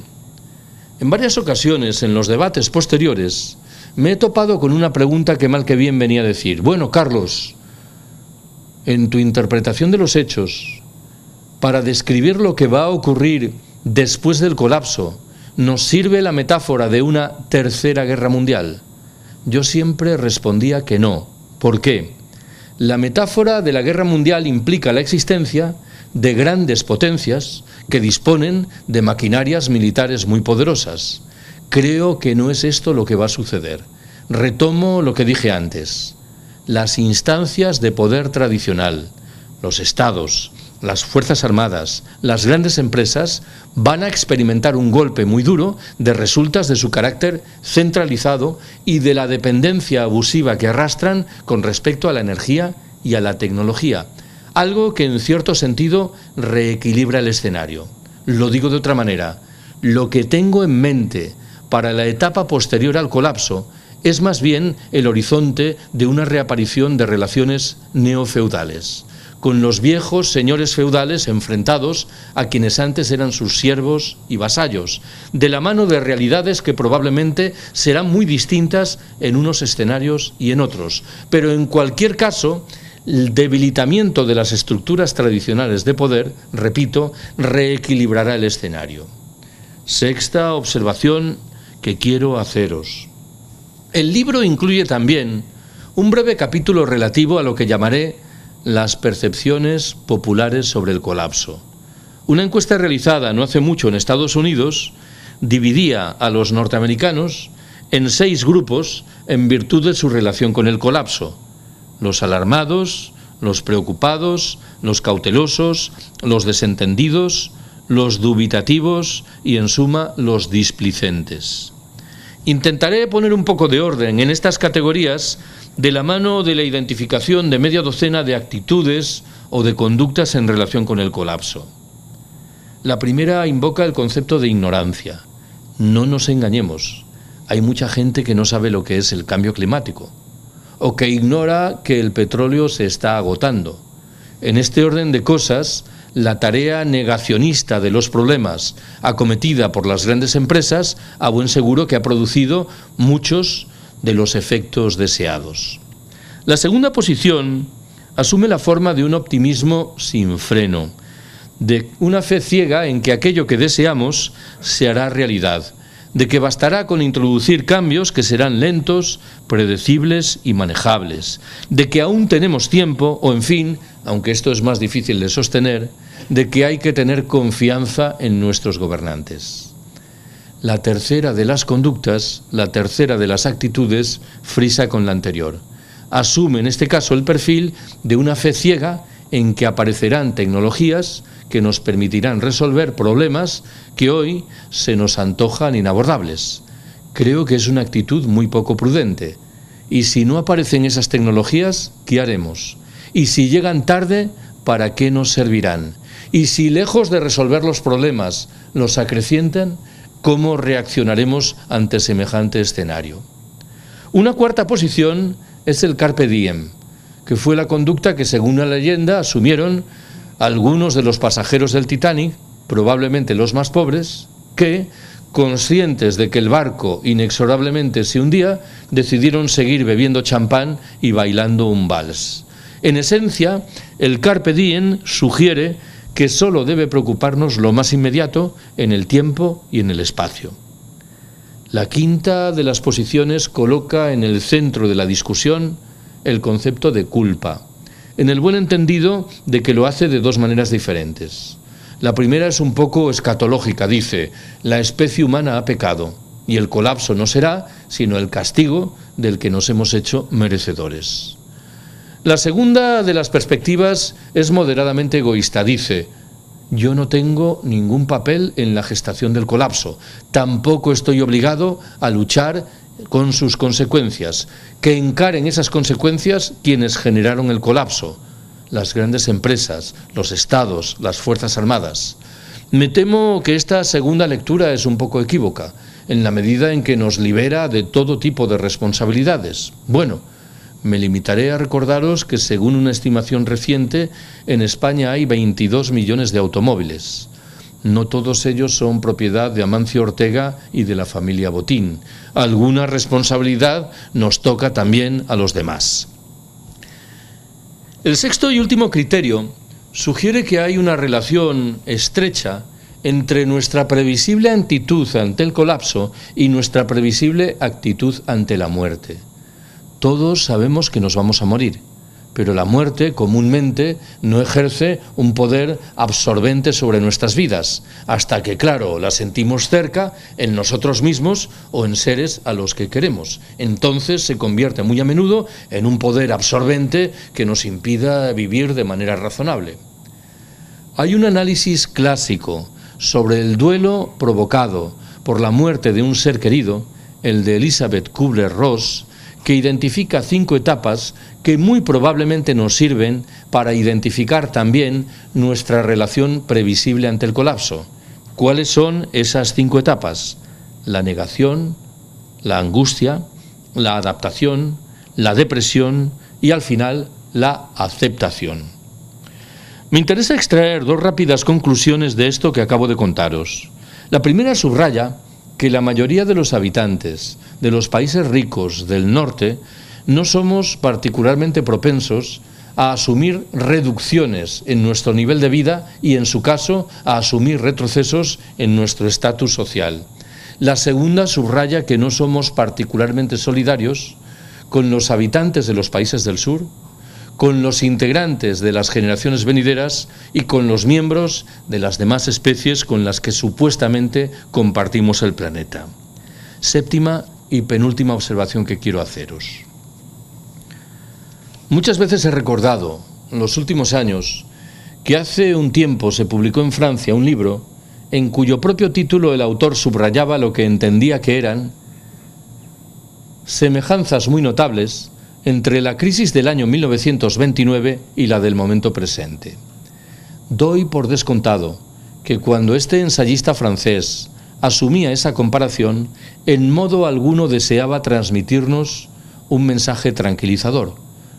en varias ocasiones en los debates posteriores me he topado con una pregunta que mal que bien venía a decir: bueno, Carlos, en tu interpretación de los hechos, para describir lo que va a ocurrir después del colapso, ¿nos sirve la metáfora de una tercera guerra mundial? Yo siempre respondía que no. ¿Por qué? La metáfora de la guerra mundial implica la existencia de grandes potencias que disponen de maquinarias militares muy poderosas. Creo que no es esto lo que va a suceder. Retomo lo que dije antes. Las instancias de poder tradicional, los estados, las fuerzas armadas, las grandes empresas van a experimentar un golpe muy duro de resultas de su carácter centralizado y de la dependencia abusiva que arrastran con respecto a la energía y a la tecnología. Algo que en cierto sentido reequilibra el escenario. Lo digo de otra manera, lo que tengo en mente para la etapa posterior al colapso es más bien el horizonte de una reaparición de relaciones neofeudales, con los viejos señores feudales enfrentados a quienes antes eran sus siervos y vasallos, de la mano de realidades que probablemente serán muy distintas en unos escenarios y en otros, pero en cualquier caso, el debilitamiento de las estructuras tradicionales de poder, repito, reequilibrará el escenario. Sexta observación que quiero haceros. El libro incluye también un breve capítulo relativo a lo que llamaré las percepciones populares sobre el colapso. Una encuesta realizada no hace mucho en Estados Unidos dividía a los norteamericanos en 6 grupos en virtud de su relación con el colapso: los alarmados, los preocupados, los cautelosos, los desentendidos, los dubitativos y, en suma, los displicentes. Intentaré poner un poco de orden en estas categorías de la mano de la identificación de media docena de actitudes o de conductas en relación con el colapso. La primera invoca el concepto de ignorancia. No nos engañemos, hay mucha gente que no sabe lo que es el cambio climático, o que ignora que el petróleo se está agotando. En este orden de cosas, la tarea negacionista de los problemas acometida por las grandes empresas, a buen seguro que ha producido muchos de los efectos deseados. La segunda posición asume la forma de un optimismo sin freno, de una fe ciega en que aquello que deseamos se hará realidad, de que bastará con introducir cambios que serán lentos, predecibles y manejables, de que aún tenemos tiempo, o en fin, aunque esto es más difícil de sostener, de que hay que tener confianza en nuestros gobernantes. La tercera de las conductas, la tercera de las actitudes, frisa con la anterior. Asume en este caso el perfil de una fe ciega en que aparecerán tecnologías que nos permitirán resolver problemas que hoy se nos antojan inabordables. Creo que es una actitud muy poco prudente. Y si no aparecen esas tecnologías, ¿qué haremos? Y si llegan tarde, ¿para qué nos servirán? Y si lejos de resolver los problemas los acrecientan, ¿cómo reaccionaremos ante semejante escenario? Una cuarta posición es el carpe diem, que fue la conducta que, según la leyenda, asumieron algunos de los pasajeros del Titanic, probablemente los más pobres, que, conscientes de que el barco inexorablemente se hundía, decidieron seguir bebiendo champán y bailando un vals. En esencia, el carpe diem sugiere que solo debe preocuparnos lo más inmediato en el tiempo y en el espacio. La quinta de las posiciones coloca en el centro de la discusión el concepto de culpa, en el buen entendido de que lo hace de dos maneras diferentes. La primera es un poco escatológica, dice: la especie humana ha pecado y el colapso no será sino el castigo del que nos hemos hecho merecedores. La segunda de las perspectivas es moderadamente egoísta, dice: yo no tengo ningún papel en la gestación del colapso, tampoco estoy obligado a luchar con sus consecuencias, que encaren esas consecuencias quienes generaron el colapso, las grandes empresas, los estados, las fuerzas armadas. Me temo que esta segunda lectura es un poco equívoca, en la medida en que nos libera de todo tipo de responsabilidades. Bueno, me limitaré a recordaros que, según una estimación reciente, en España hay 22 millones de automóviles. No todos ellos son propiedad de Amancio Ortega y de la familia Botín. Alguna responsabilidad nos toca también a los demás. El sexto y último criterio sugiere que hay una relación estrecha entre nuestra previsible actitud ante el colapso y nuestra previsible actitud ante la muerte. Todos sabemos que nos vamos a morir, pero la muerte comúnmente no ejerce un poder absorbente sobre nuestras vidas, hasta que, claro, la sentimos cerca en nosotros mismos o en seres a los que queremos. Entonces se convierte muy a menudo en un poder absorbente que nos impida vivir de manera razonable. Hay un análisis clásico sobre el duelo provocado por la muerte de un ser querido, el de Elisabeth Kubler-Ross, que identifica 5 etapas que muy probablemente nos sirven para identificar también nuestra relación previsible ante el colapso. ¿Cuáles son esas 5 etapas? La negación, la angustia, la adaptación, la depresión y, al final, la aceptación. Me interesa extraer 2 rápidas conclusiones de esto que acabo de contaros. La primera subraya que la mayoría de los habitantes de los países ricos del norte no somos particularmente propensos a asumir reducciones en nuestro nivel de vida y, en su caso, a asumir retrocesos en nuestro estatus social. La segunda subraya que no somos particularmente solidarios con los habitantes de los países del sur, con los integrantes de las generaciones venideras y con los miembros de las demás especies con las que supuestamente compartimos el planeta. Séptima y penúltima observación que quiero haceros. Muchas veces he recordado, en los últimos años, que hace un tiempo se publicó en Francia un libro en cuyo propio título el autor subrayaba lo que entendía que eran semejanzas muy notables entre la crisis del año 1929 y la del momento presente. Doy por descontado que cuando este ensayista francés asumía esa comparación, en modo alguno deseaba transmitirnos un mensaje tranquilizador.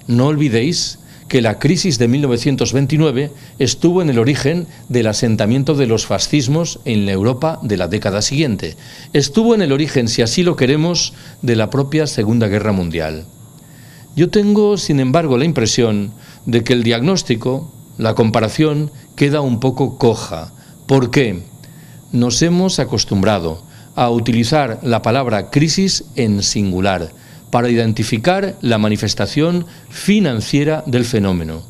No olvidéis que la crisis de 1929 estuvo en el origen del asentamiento de los fascismos en la Europa de la década siguiente. Estuvo en el origen, si así lo queremos, de la propia Segunda Guerra Mundial. Yo tengo, sin embargo, la impresión de que el diagnóstico, la comparación, queda un poco coja. ¿Por qué? Nos hemos acostumbrado a utilizar la palabra crisis en singular para identificar la manifestación financiera del fenómeno.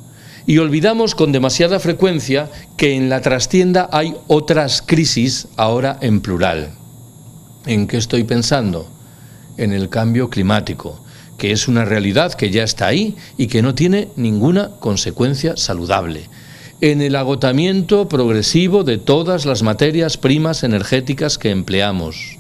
Y olvidamos con demasiada frecuencia que en la trastienda hay otras crisis, ahora en plural. ¿En qué estoy pensando? En el cambio climático, que es una realidad que ya está ahí y que no tiene ninguna consecuencia saludable. En el agotamiento progresivo de todas las materias primas energéticas que empleamos.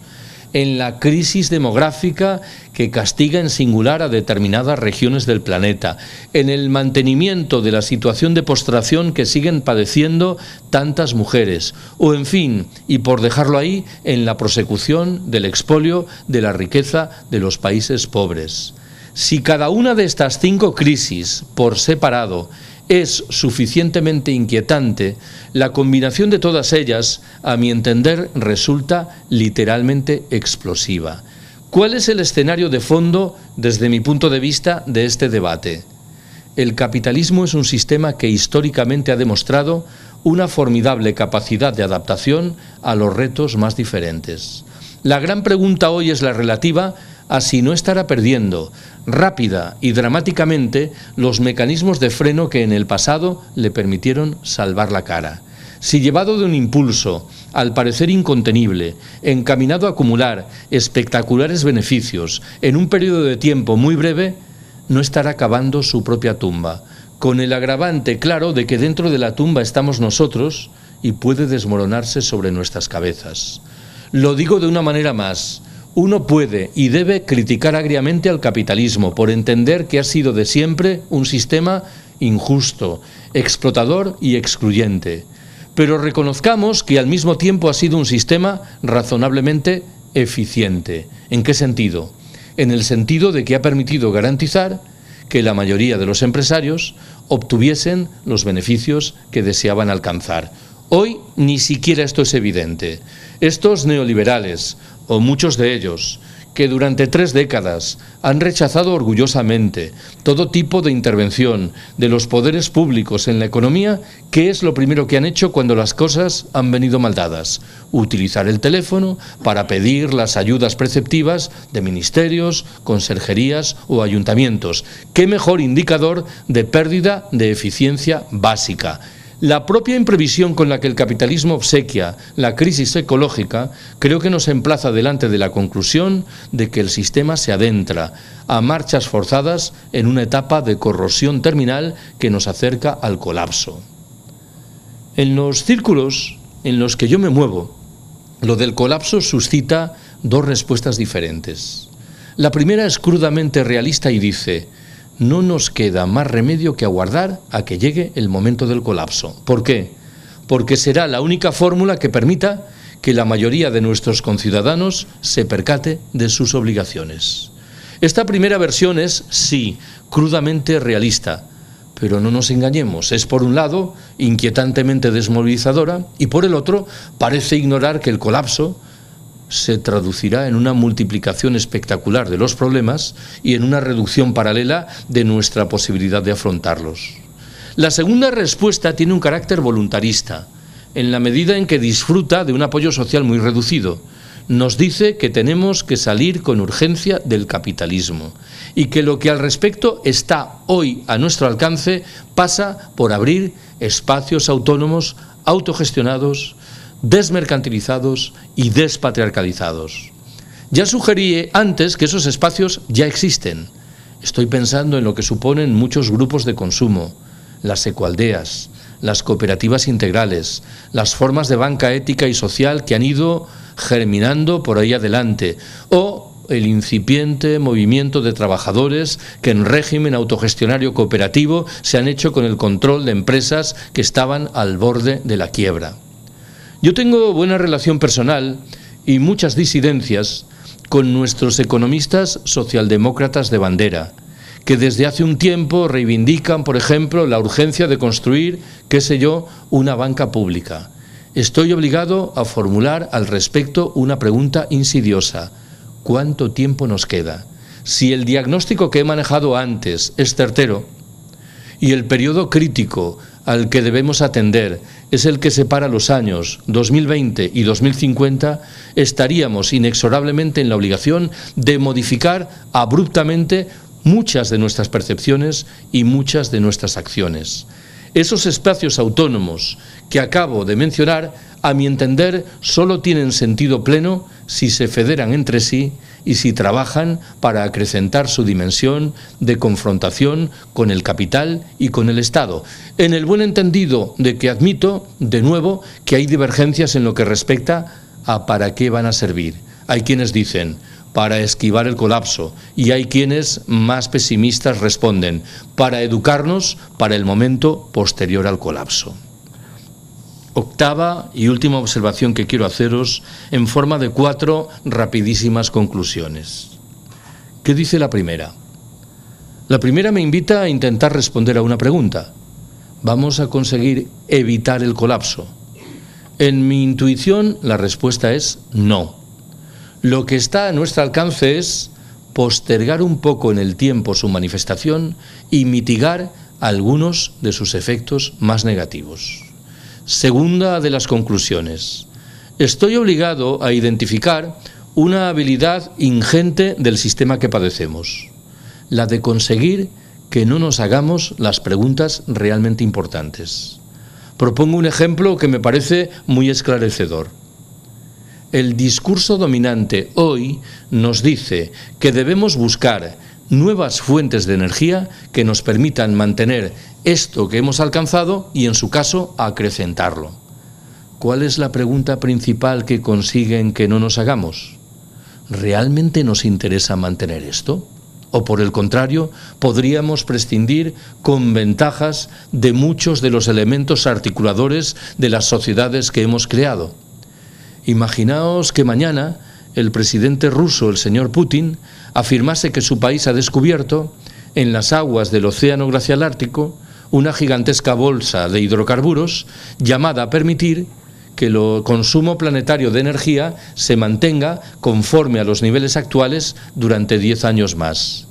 En la crisis demográfica que castiga en singular a determinadas regiones del planeta, en el mantenimiento de la situación de postración que siguen padeciendo tantas mujeres, o en fin, y por dejarlo ahí, en la prosecución del expolio de la riqueza de los países pobres. Si cada una de estas 5 crisis, por separado, es suficientemente inquietante, la combinación de todas ellas, a mi entender, resulta literalmente explosiva. ¿Cuál es el escenario de fondo, desde mi punto de vista, de este debate? El capitalismo es un sistema que históricamente ha demostrado una formidable capacidad de adaptación a los retos más diferentes. La gran pregunta hoy es la relativa a si no estará perdiendo rápida y dramáticamente los mecanismos de freno que en el pasado le permitieron salvar la cara. Si llevado de un impulso, al parecer incontenible, encaminado a acumular espectaculares beneficios en un periodo de tiempo muy breve, no estará cavando su propia tumba, con el agravante claro de que dentro de la tumba estamos nosotros y puede desmoronarse sobre nuestras cabezas. Lo digo de una manera más. Uno puede y debe criticar agriamente al capitalismo por entender que ha sido de siempre un sistema injusto, explotador y excluyente. Pero reconozcamos que al mismo tiempo ha sido un sistema razonablemente eficiente. ¿En qué sentido? En el sentido de que ha permitido garantizar que la mayoría de los empresarios obtuviesen los beneficios que deseaban alcanzar. Hoy ni siquiera esto es evidente. Estos neoliberales, o muchos de ellos, que durante 3 décadas han rechazado orgullosamente todo tipo de intervención de los poderes públicos en la economía, ¿qué es lo primero que han hecho cuando las cosas han venido mal dadas? Utilizar el teléfono para pedir las ayudas preceptivas de ministerios, conserjerías o ayuntamientos. ¿Qué mejor indicador de pérdida de eficiencia básica? La propia imprevisión con la que el capitalismo obsequia la crisis ecológica creo que nos emplaza delante de la conclusión de que el sistema se adentra a marchas forzadas en una etapa de corrosión terminal que nos acerca al colapso. En los círculos en los que yo me muevo, lo del colapso suscita 2 respuestas diferentes. La primera es crudamente realista y dice: no nos queda más remedio que aguardar a que llegue el momento del colapso. ¿Por qué? Porque será la única fórmula que permita que la mayoría de nuestros conciudadanos se percate de sus obligaciones. Esta primera versión es, sí, crudamente realista, pero no nos engañemos, es por un lado inquietantemente desmovilizadora y por el otro parece ignorar que el colapso se traducirá en una multiplicación espectacular de los problemas y en una reducción paralela de nuestra posibilidad de afrontarlos. La segunda respuesta tiene un carácter voluntarista, en la medida en que disfruta de un apoyo social muy reducido. Nos dice que tenemos que salir con urgencia del capitalismo y que lo que al respecto está hoy a nuestro alcance pasa por abrir espacios autónomos, autogestionados, desmercantilizados y despatriarcalizados. Ya sugerí antes que esos espacios ya existen. Estoy pensando en lo que suponen muchos grupos de consumo, las ecoaldeas, las cooperativas integrales, las formas de banca ética y social que han ido germinando por ahí adelante, o el incipiente movimiento de trabajadores que en régimen autogestionario cooperativo se han hecho con el control de empresas que estaban al borde de la quiebra. Yo tengo buena relación personal y muchas disidencias con nuestros economistas socialdemócratas de bandera, que desde hace un tiempo reivindican, por ejemplo, la urgencia de construir, una banca pública. Estoy obligado a formular al respecto una pregunta insidiosa. ¿Cuánto tiempo nos queda? Si el diagnóstico que he manejado antes es certero y el periodo crítico al que debemos atender es el que separa los años 2020 y 2050, estaríamos inexorablemente en la obligación de modificar abruptamente muchas de nuestras percepciones y muchas de nuestras acciones. Esos espacios autónomos que acabo de mencionar, a mi entender, solo tienen sentido pleno si se federan entre sí y si trabajan para acrecentar su dimensión de confrontación con el capital y con el Estado, en el buen entendido de que admito, de nuevo, que hay divergencias en lo que respecta a para qué van a servir. Hay quienes dicen para esquivar el colapso y hay quienes más pesimistas responden para educarnos para el momento posterior al colapso. Octava y última observación que quiero haceros en forma de 4 rapidísimas conclusiones. ¿Qué dice la primera? La primera me invita a intentar responder a una pregunta. ¿Vamos a conseguir evitar el colapso? En mi intuición, la respuesta es no. Lo que está a nuestro alcance es postergar un poco en el tiempo su manifestación y mitigar algunos de sus efectos más negativos. Segunda de las conclusiones. Estoy obligado a identificar una habilidad ingente del sistema que padecemos, la de conseguir que no nos hagamos las preguntas realmente importantes. Propongo un ejemplo que me parece muy esclarecedor. El discurso dominante hoy nos dice que debemos buscar nuevas fuentes de energía que nos permitan mantener esto que hemos alcanzado y, en su caso, acrecentarlo. ¿Cuál es la pregunta principal que consiguen que no nos hagamos? ¿Realmente nos interesa mantener esto? O, por el contrario, podríamos prescindir con ventajas de muchos de los elementos articuladores de las sociedades que hemos creado. Imaginaos que mañana el presidente ruso, el señor Putin, afirmase que su país ha descubierto, en las aguas del Océano Glacial Ártico, una gigantesca bolsa de hidrocarburos llamada a permitir que el consumo planetario de energía se mantenga conforme a los niveles actuales durante 10 años más.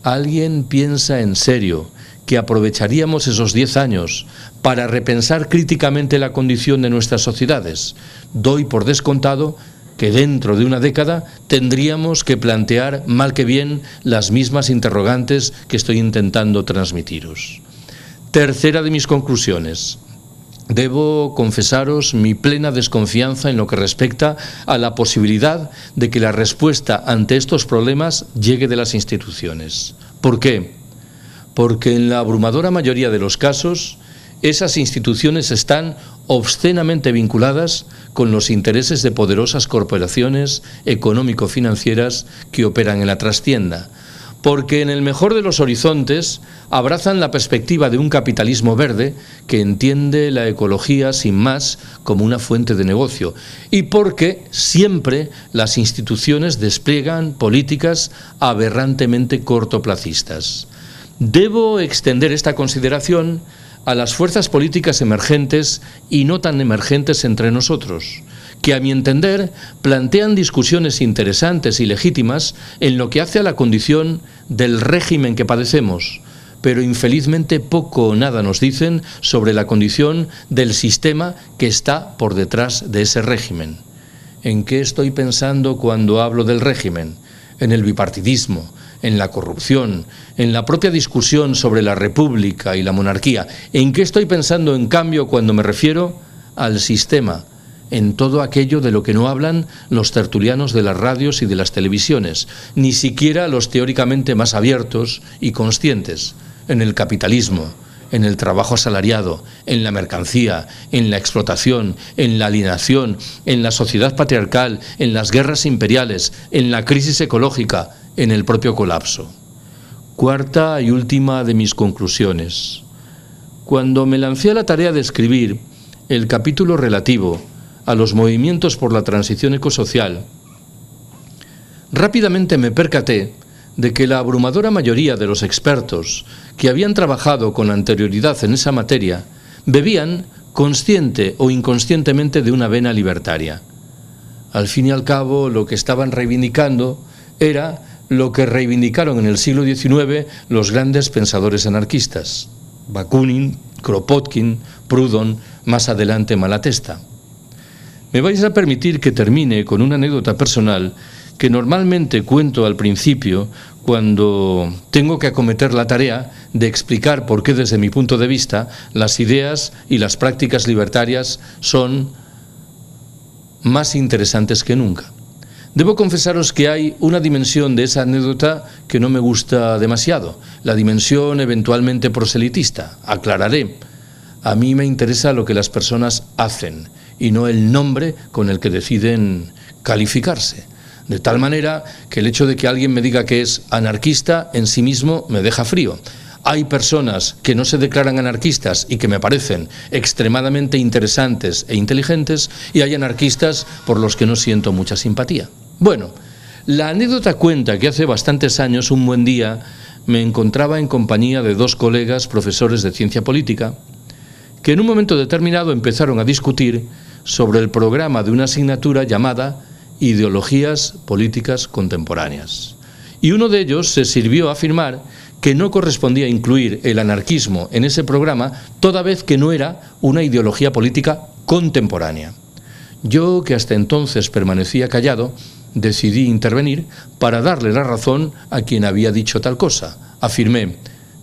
¿Alguien piensa en serio que aprovecharíamos esos 10 años para repensar críticamente la condición de nuestras sociedades? Doy por descontado que dentro de una década tendríamos que plantear mal que bien las mismas interrogantes que estoy intentando transmitiros. Tercera de mis conclusiones. Debo confesaros mi plena desconfianza en lo que respecta a la posibilidad de que la respuesta ante estos problemas llegue de las instituciones. ¿Por qué? Porque en la abrumadora mayoría de los casos, esas instituciones están obscenamente vinculadas con los intereses de poderosas corporaciones económico-financieras que operan en la trastienda, porque en el mejor de los horizontes abrazan la perspectiva de un capitalismo verde que entiende la ecología sin más como una fuente de negocio, y porque siempre las instituciones despliegan políticas aberrantemente cortoplacistas. Debo extender esta consideración a las fuerzas políticas emergentes y no tan emergentes entre nosotros, que a mi entender plantean discusiones interesantes y legítimas en lo que hace a la condición del régimen que padecemos, pero infelizmente poco o nada nos dicen sobre la condición del sistema que está por detrás de ese régimen. ¿En qué estoy pensando cuando hablo del régimen? En el bipartidismo, en la corrupción, en la propia discusión sobre la república y la monarquía. ¿En qué estoy pensando, en cambio, cuando me refiero al sistema? En todo aquello de lo que no hablan los tertulianos de las radios y de las televisiones, ni siquiera los teóricamente más abiertos y conscientes, en el capitalismo, en el trabajo asalariado, en la mercancía, en la explotación, en la alienación, en la sociedad patriarcal, en las guerras imperiales, en la crisis ecológica, en el propio colapso. Cuarta y última de mis conclusiones. Cuando me lancé a la tarea de escribir el capítulo relativo a los movimientos por la transición ecosocial, rápidamente me percaté de que la abrumadora mayoría de los expertos que habían trabajado con anterioridad en esa materia bebían, consciente o inconscientemente, de una vena libertaria. Al fin y al cabo, lo que estaban reivindicando era lo que reivindicaron en el siglo XIX los grandes pensadores anarquistas: Bakunin, Kropotkin, Proudhon, más adelante Malatesta. Me vais a permitir que termine con una anécdota personal que normalmente cuento al principio cuando tengo que acometer la tarea de explicar por qué, desde mi punto de vista, las ideas y las prácticas libertarias son más interesantes que nunca. Debo confesaros que hay una dimensión de esa anécdota que no me gusta demasiado, la dimensión eventualmente proselitista. Aclararé. A mí me interesa lo que las personas hacen y no el nombre con el que deciden calificarse. De tal manera que el hecho de que alguien me diga que es anarquista en sí mismo me deja frío. Hay personas que no se declaran anarquistas y que me parecen extremadamente interesantes e inteligentes, y hay anarquistas por los que no siento mucha simpatía. Bueno, la anécdota cuenta que hace bastantes años, un buen día, me encontraba en compañía de dos colegas profesores de ciencia política que en un momento determinado empezaron a discutir sobre el programa de una asignatura llamada Ideologías Políticas Contemporáneas. Y uno de ellos se sirvió a afirmar que no correspondía incluir el anarquismo en ese programa, toda vez que no era una ideología política contemporánea. Yo, que hasta entonces permanecía callado, decidí intervenir para darle la razón a quien había dicho tal cosa. Afirmé: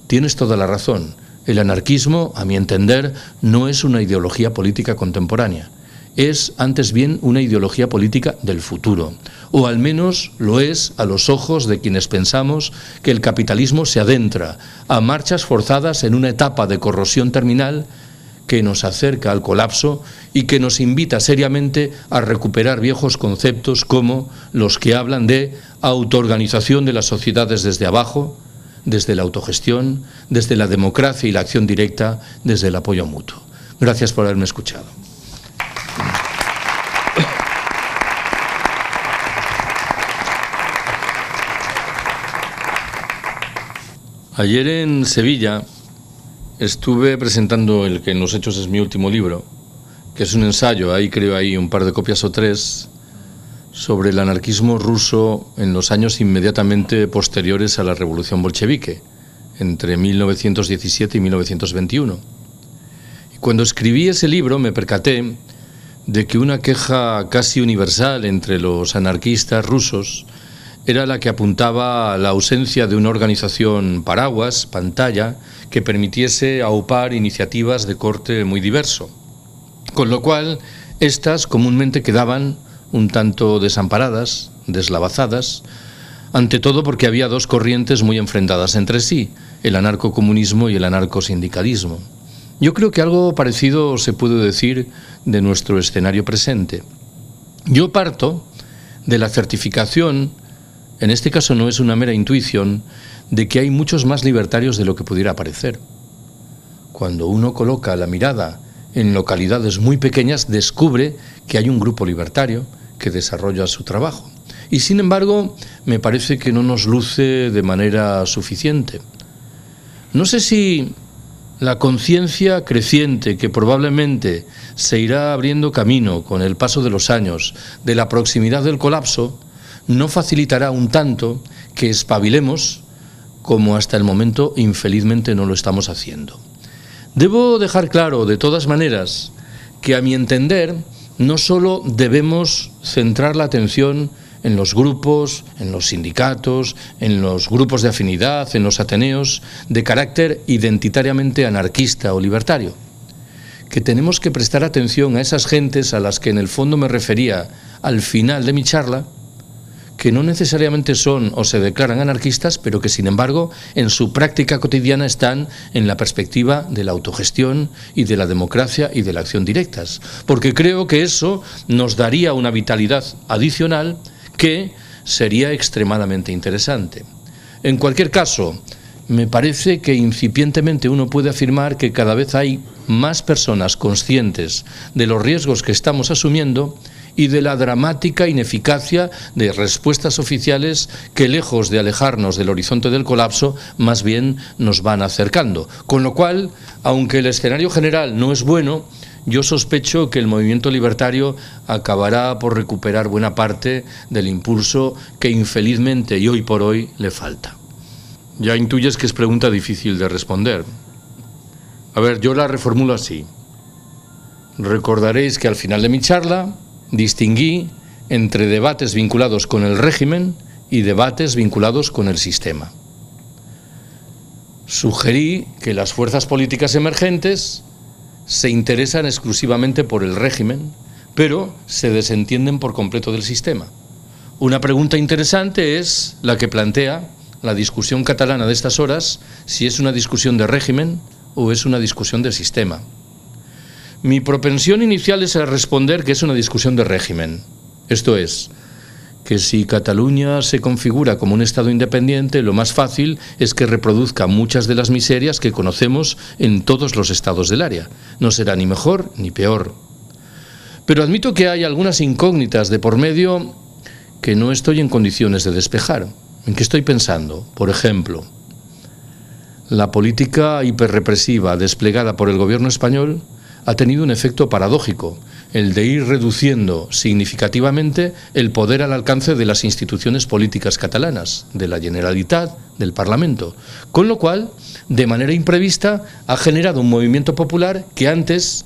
tienes toda la razón, el anarquismo, a mi entender, no es una ideología política contemporánea. Es antes bien una ideología política del futuro, o al menos lo es a los ojos de quienes pensamos que el capitalismo se adentra a marchas forzadas en una etapa de corrosión terminal que nos acerca al colapso y que nos invita seriamente a recuperar viejos conceptos como los que hablan de autoorganización de las sociedades desde abajo, desde la autogestión, desde la democracia y la acción directa, desde el apoyo mutuo. Gracias por haberme escuchado. Ayer en Sevilla estuve presentando el que en los hechos es mi último libro, que es un ensayo, ahí creo hay un par de copias o tres, sobre el anarquismo ruso en los años inmediatamente posteriores a la revolución bolchevique, entre 1917 y 1921. Y cuando escribí ese libro me percaté de que una queja casi universal entre los anarquistas rusos era la que apuntaba a la ausencia de una organización paraguas, pantalla, que permitiese aupar iniciativas de corte muy diverso. Con lo cual, estas comúnmente quedaban un tanto desamparadas, deslavazadas, ante todo porque había dos corrientes muy enfrentadas entre sí, el anarcocomunismo y el anarcosindicalismo. Yo creo que algo parecido se puede decir de nuestro escenario presente. Yo parto de la certificación, en este caso no es una mera intuición, de que hay muchos más libertarios de lo que pudiera parecer. Cuando uno coloca la mirada en localidades muy pequeñas, descubre que hay un grupo libertario que desarrolla su trabajo. Y sin embargo, me parece que no nos luce de manera suficiente. No sé si la conciencia creciente que probablemente se irá abriendo camino con el paso de los años, de la proximidad del colapso, no facilitará un tanto que espabilemos como hasta el momento infelizmente no lo estamos haciendo. Debo dejar claro, de todas maneras, que a mi entender no solo debemos centrar la atención en los grupos, en los sindicatos, en los grupos de afinidad, en los ateneos de carácter identitariamente anarquista o libertario, que tenemos que prestar atención a esas gentes a las que en el fondo me refería al final de mi charla, que no necesariamente son o se declaran anarquistas, pero que sin embargo en su práctica cotidiana están en la perspectiva de la autogestión y de la democracia y de la acción directas, porque creo que eso nos daría una vitalidad adicional que sería extremadamente interesante. En cualquier caso, me parece que incipientemente uno puede afirmar que cada vez hay más personas conscientes de los riesgos que estamos asumiendo y de la dramática ineficacia de respuestas oficiales que, lejos de alejarnos del horizonte del colapso, más bien nos van acercando. Con lo cual, aunque el escenario general no es bueno, yo sospecho que el movimiento libertario acabará por recuperar buena parte del impulso que infelizmente y hoy por hoy le falta. Ya intuyes que es pregunta difícil de responder. A ver, yo la reformulo así. Recordaréis que al final de mi charla distinguí entre debates vinculados con el régimen y debates vinculados con el sistema. Sugerí que las fuerzas políticas emergentes se interesan exclusivamente por el régimen, pero se desentienden por completo del sistema. Una pregunta interesante es la que plantea la discusión catalana de estas horas, si es una discusión de régimen o es una discusión de sistema. Mi propensión inicial es a responder que es una discusión de régimen. Esto es, que si Cataluña se configura como un Estado independiente, lo más fácil es que reproduzca muchas de las miserias que conocemos en todos los estados del área. No será ni mejor ni peor. Pero admito que hay algunas incógnitas de por medio que no estoy en condiciones de despejar. ¿En qué estoy pensando? Por ejemplo, la política hiperrepresiva desplegada por el gobierno español ha tenido un efecto paradójico, el de ir reduciendo significativamente el poder al alcance de las instituciones políticas catalanas, de la Generalitat, del Parlamento, con lo cual, de manera imprevista, ha generado un movimiento popular que antes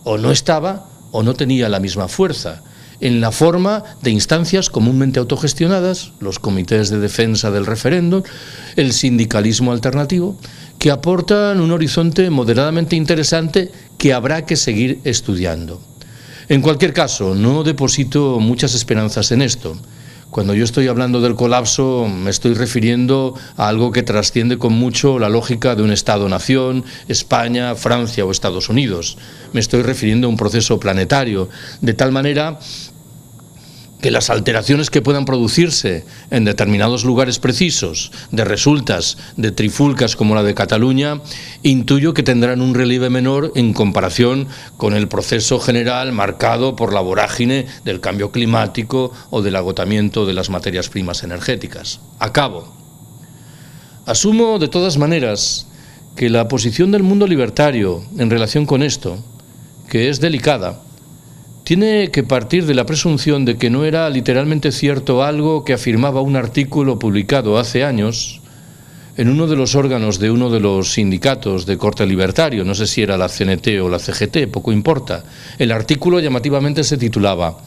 o no estaba o no tenía la misma fuerza, en la forma de instancias comúnmente autogestionadas, los comités de defensa del referéndum, el sindicalismo alternativo, que aportan un horizonte moderadamente interesante que habrá que seguir estudiando. En cualquier caso, no deposito muchas esperanzas en esto. Cuando yo estoy hablando del colapso, me estoy refiriendo a algo que trasciende con mucho la lógica de un Estado-nación, España, Francia o Estados Unidos. Me estoy refiriendo a un proceso planetario, de tal manera que las alteraciones que puedan producirse en determinados lugares precisos, de resultas, de trifulcas como la de Cataluña, intuyo que tendrán un relieve menor en comparación con el proceso general marcado por la vorágine del cambio climático o del agotamiento de las materias primas energéticas. Acabo. Asumo de todas maneras que la posición del mundo libertario en relación con esto, que es delicada, tiene que partir de la presunción de que no era literalmente cierto algo que afirmaba un artículo publicado hace años en uno de los órganos de uno de los sindicatos de corte libertario, no sé si era la CNT o la CGT, poco importa. El artículo llamativamente se titulaba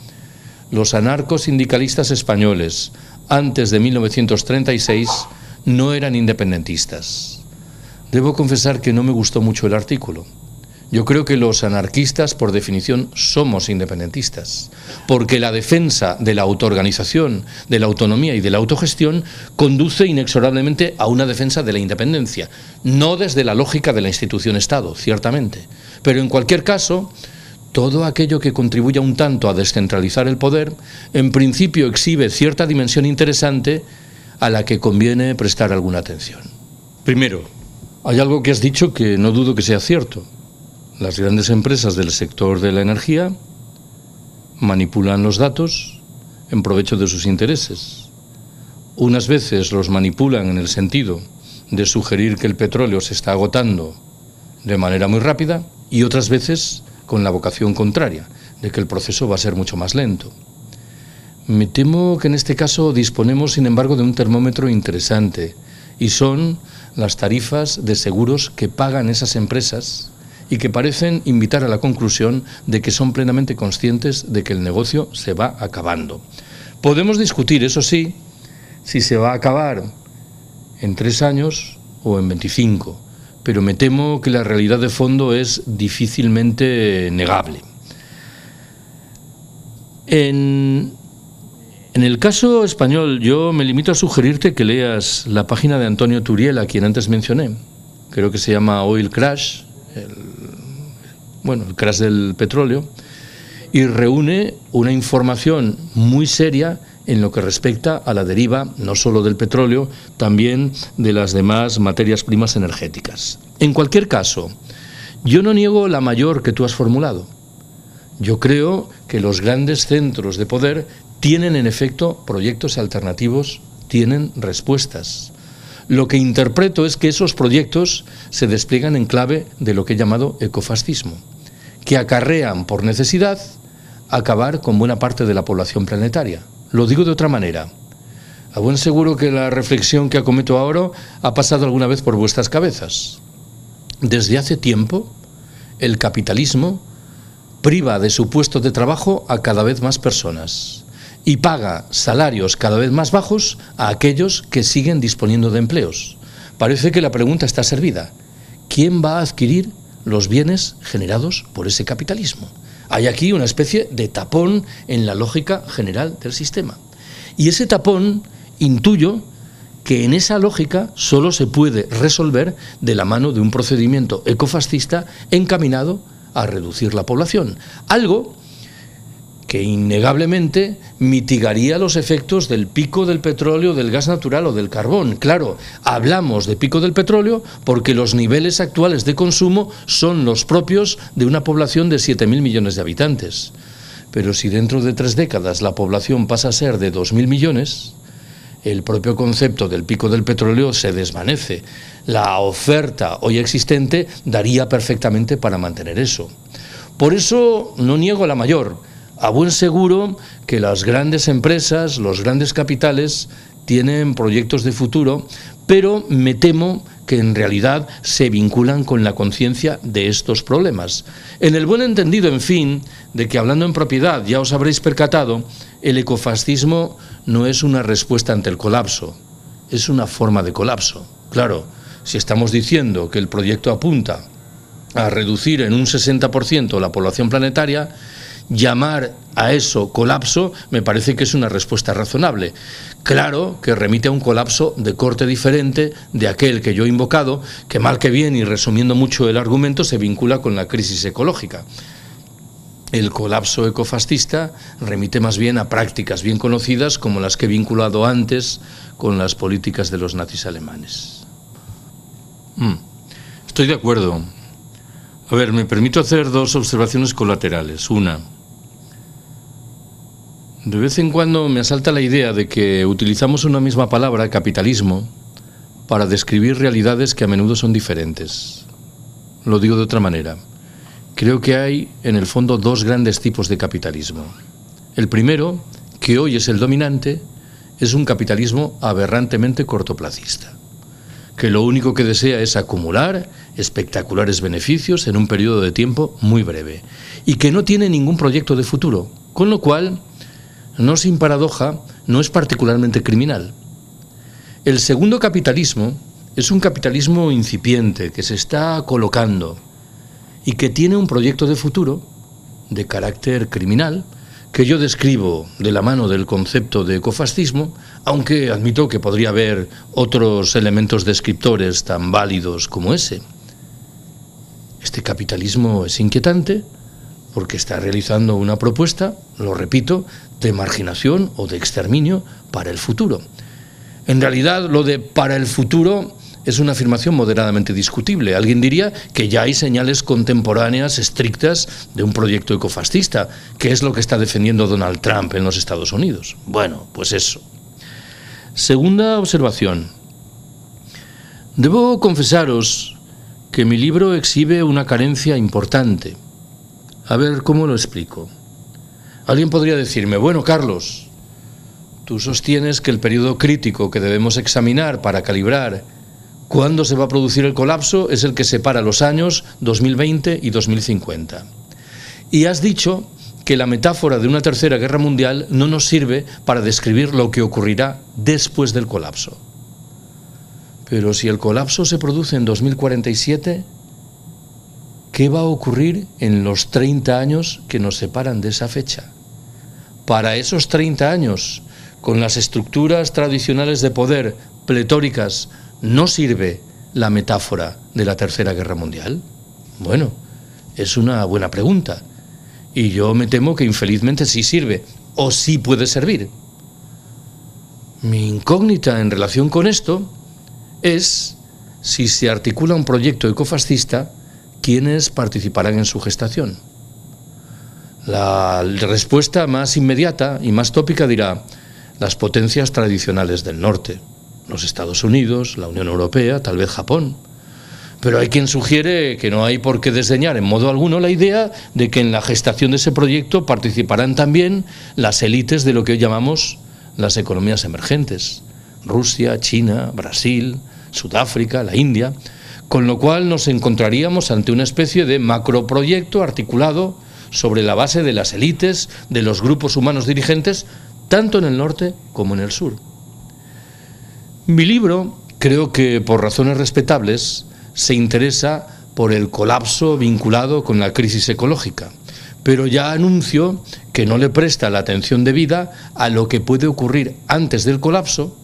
«Los anarcosindicalistas españoles, antes de 1936, no eran independentistas». Debo confesar que no me gustó mucho el artículo. Yo creo que los anarquistas, por definición, somos independentistas, porque la defensa de la autoorganización, de la autonomía y de la autogestión conduce inexorablemente a una defensa de la independencia, no desde la lógica de la institución Estado, ciertamente. Pero en cualquier caso, todo aquello que contribuya un tanto a descentralizar el poder, en principio exhibe cierta dimensión interesante a la que conviene prestar alguna atención. Primero, hay algo que has dicho que no dudo que sea cierto. Las grandes empresas del sector de la energía manipulan los datos en provecho de sus intereses. Unas veces los manipulan en el sentido de sugerir que el petróleo se está agotando de manera muy rápida y otras veces con la vocación contraria, de que el proceso va a ser mucho más lento. Me temo que en este caso disponemos, sin embargo, de un termómetro interesante y son las tarifas de seguros que pagan esas empresas y que parecen invitar a la conclusión de que son plenamente conscientes de que el negocio se va acabando. Podemos discutir, eso sí, si se va a acabar en 3 años o en 25, pero me temo que la realidad de fondo es difícilmente negable. En el caso español, yo me limito a sugerirte que leas la página de Antonio Turiel, a quien antes mencioné. Creo que se llama Oil Crash, el crash del petróleo, y reúne una información muy seria en lo que respecta a la deriva no solo del petróleo, también de las demás materias primas energéticas. En cualquier caso, yo no niego la mayor que tú has formulado. Yo creo que los grandes centros de poder tienen en efecto proyectos alternativos, tienen respuestas. Lo que interpreto es que esos proyectos se despliegan en clave de lo que he llamado ecofascismo, que acarrean por necesidad acabar con buena parte de la población planetaria. Lo digo de otra manera. A buen seguro que la reflexión que acometo ahora ha pasado alguna vez por vuestras cabezas. Desde hace tiempo, el capitalismo priva de su puesto de trabajo a cada vez más personas y paga salarios cada vez más bajos a aquellos que siguen disponiendo de empleos. Parece que la pregunta está servida. ¿Quién va a adquirir los bienes generados por ese capitalismo? Hay aquí una especie de tapón en la lógica general del sistema. Y ese tapón, intuyo que en esa lógica solo se puede resolver de la mano de un procedimiento ecofascista encaminado a reducir la población. Algo que innegablemente mitigaría los efectos del pico del petróleo, del gas natural o del carbón. Claro, hablamos de pico del petróleo porque los niveles actuales de consumo son los propios de una población de 7.000 millones de habitantes. Pero si dentro de 3 décadas la población pasa a ser de 2.000 millones, el propio concepto del pico del petróleo se desvanece. La oferta hoy existente daría perfectamente para mantener eso. Por eso no niego la mayor. A buen seguro que las grandes empresas, los grandes capitales, tienen proyectos de futuro, pero me temo que en realidad se vinculan con la conciencia de estos problemas. En el buen entendido, en fin, de que hablando en propiedad, ya os habréis percatado, el ecofascismo no es una respuesta ante el colapso, es una forma de colapso. Claro, si estamos diciendo que el proyecto apunta a reducir en un 60% la población planetaria, llamar a eso colapso me parece que es una respuesta razonable. Claro que remite a un colapso de corte diferente de aquel que yo he invocado, que mal que bien y resumiendo mucho el argumento se vincula con la crisis ecológica. El colapso ecofascista remite más bien a prácticas bien conocidas como las que he vinculado antes con las políticas de los nazis alemanes. Estoy de acuerdo. A ver, me permito hacer 2 observaciones colaterales. Una, de vez en cuando me asalta la idea de que utilizamos una misma palabra, capitalismo, para describir realidades que a menudo son diferentes. Lo digo de otra manera. Creo que hay, en el fondo, 2 grandes tipos de capitalismo. El primero, que hoy es el dominante, es un capitalismo aberrantemente cortoplacista, que lo único que desea es acumular espectaculares beneficios en un periodo de tiempo muy breve y que no tiene ningún proyecto de futuro, con lo cual, no sin paradoja, no es particularmente criminal. El segundo capitalismo es un capitalismo incipiente que se está colocando y que tiene un proyecto de futuro de carácter criminal que yo describo de la mano del concepto de ecofascismo, aunque admito que podría haber otros elementos descriptores tan válidos como ese. Este capitalismo es inquietante porque está realizando una propuesta, lo repito, de marginación o de exterminio para el futuro. En realidad, lo de para el futuro es una afirmación moderadamente discutible. Alguien diría que ya hay señales contemporáneas estrictas de un proyecto ecofascista, que es lo que está defendiendo Donald Trump en los Estados Unidos. Bueno, pues eso. Segunda observación. Debo confesaros que mi libro exhibe una carencia importante. A ver, ¿cómo lo explico? Alguien podría decirme, bueno, Carlos, tú sostienes que el periodo crítico que debemos examinar para calibrar cuándo se va a producir el colapso es el que separa los años 2020 y 2050. Y has dicho que la metáfora de una tercera guerra mundial no nos sirve para describir lo que ocurrirá después del colapso. Pero si el colapso se produce en 2047, ¿qué va a ocurrir en los 30 años que nos separan de esa fecha? Para esos 30 años, con las estructuras tradicionales de poder pletóricas, ¿no sirve la metáfora de la Tercera Guerra Mundial? Bueno, es una buena pregunta. Y yo me temo que infelizmente sí sirve, o sí puede servir. Mi incógnita en relación con esto es si se articula un proyecto ecofascista, ¿quiénes participarán en su gestación? La respuesta más inmediata y más tópica dirá las potencias tradicionales del norte, los Estados Unidos, la Unión Europea, tal vez Japón. Pero hay quien sugiere que no hay por qué desdeñar en modo alguno la idea de que en la gestación de ese proyecto participarán también las élites de lo que hoy llamamos las economías emergentes, Rusia, China, Brasil, Sudáfrica, la India, con lo cual nos encontraríamos ante una especie de macroproyecto articulado sobre la base de las élites, de los grupos humanos dirigentes, tanto en el norte como en el sur. Mi libro, creo que por razones respetables, se interesa por el colapso vinculado con la crisis ecológica, pero ya anuncio que no le presta la atención debida a lo que puede ocurrir antes del colapso,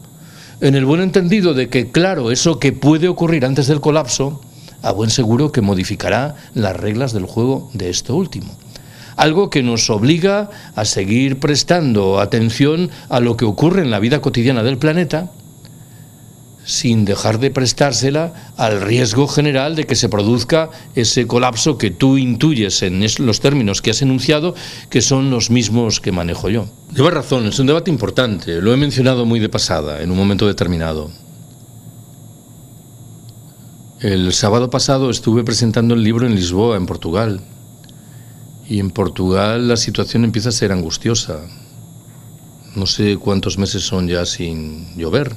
en el buen entendido de que, claro, eso que puede ocurrir antes del colapso, a buen seguro que modificará las reglas del juego de esto último. Algo que nos obliga a seguir prestando atención a lo que ocurre en la vida cotidiana del planeta, sin dejar de prestársela al riesgo general de que se produzca ese colapso que tú intuyes en los términos que has enunciado, que son los mismos que manejo yo. Llevas razón, es un debate importante, lo he mencionado muy de pasada, en un momento determinado. El sábado pasado estuve presentando el libro en Lisboa, en Portugal, y en Portugal la situación empieza a ser angustiosa. No sé cuántos meses son ya sin llover,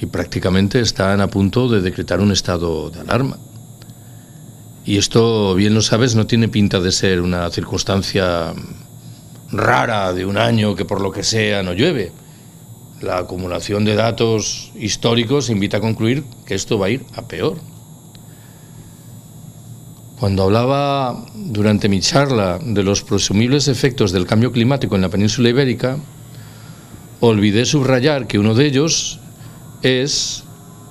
y prácticamente están a punto de decretar un estado de alarma. Y esto, bien lo sabes, no tiene pinta de ser una circunstancia rara de un año que por lo que sea no llueve. La acumulación de datos históricos invita a concluir que esto va a ir a peor. Cuando hablaba durante mi charla de los presumibles efectos del cambio climático en la península ibérica, olvidé subrayar que uno de ellos es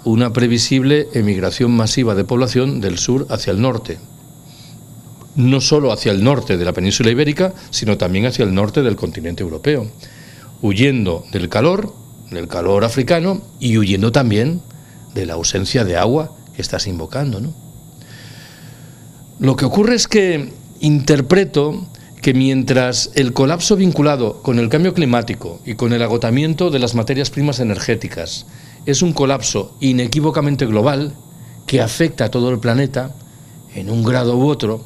una previsible emigración masiva de población del sur hacia el norte. No solo hacia el norte de la península ibérica, sino también hacia el norte del continente europeo, huyendo del calor africano y huyendo también de la ausencia de agua que estás invocando, ¿no? Lo que ocurre es que interpreto que mientras el colapso vinculado con el cambio climático y con el agotamiento de las materias primas energéticas es un colapso inequívocamente global que afecta a todo el planeta en un grado u otro,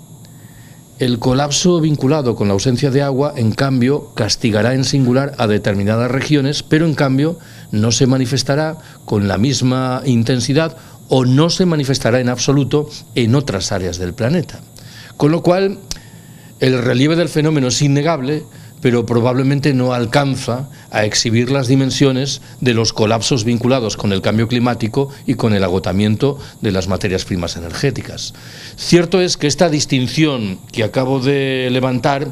el colapso vinculado con la ausencia de agua, en cambio, castigará en singular a determinadas regiones, pero en cambio no se manifestará con la misma intensidad o no se manifestará en absoluto en otras áreas del planeta. Con lo cual, el relieve del fenómeno es innegable, pero probablemente no alcanza a exhibir las dimensiones de los colapsos vinculados con el cambio climático y con el agotamiento de las materias primas energéticas. Cierto es que esta distinción que acabo de levantar,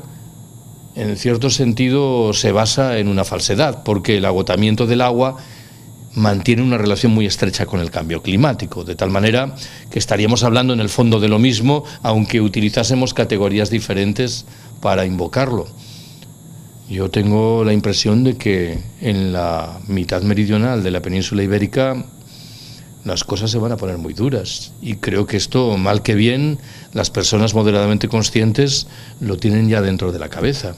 en cierto sentido, se basa en una falsedad, porque el agotamiento del agua mantiene una relación muy estrecha con el cambio climático, de tal manera que estaríamos hablando en el fondo de lo mismo, aunque utilizásemos categorías diferentes para invocarlo. Yo tengo la impresión de que en la mitad meridional de la península ibérica las cosas se van a poner muy duras, y creo que esto, mal que bien, las personas moderadamente conscientes lo tienen ya dentro de la cabeza,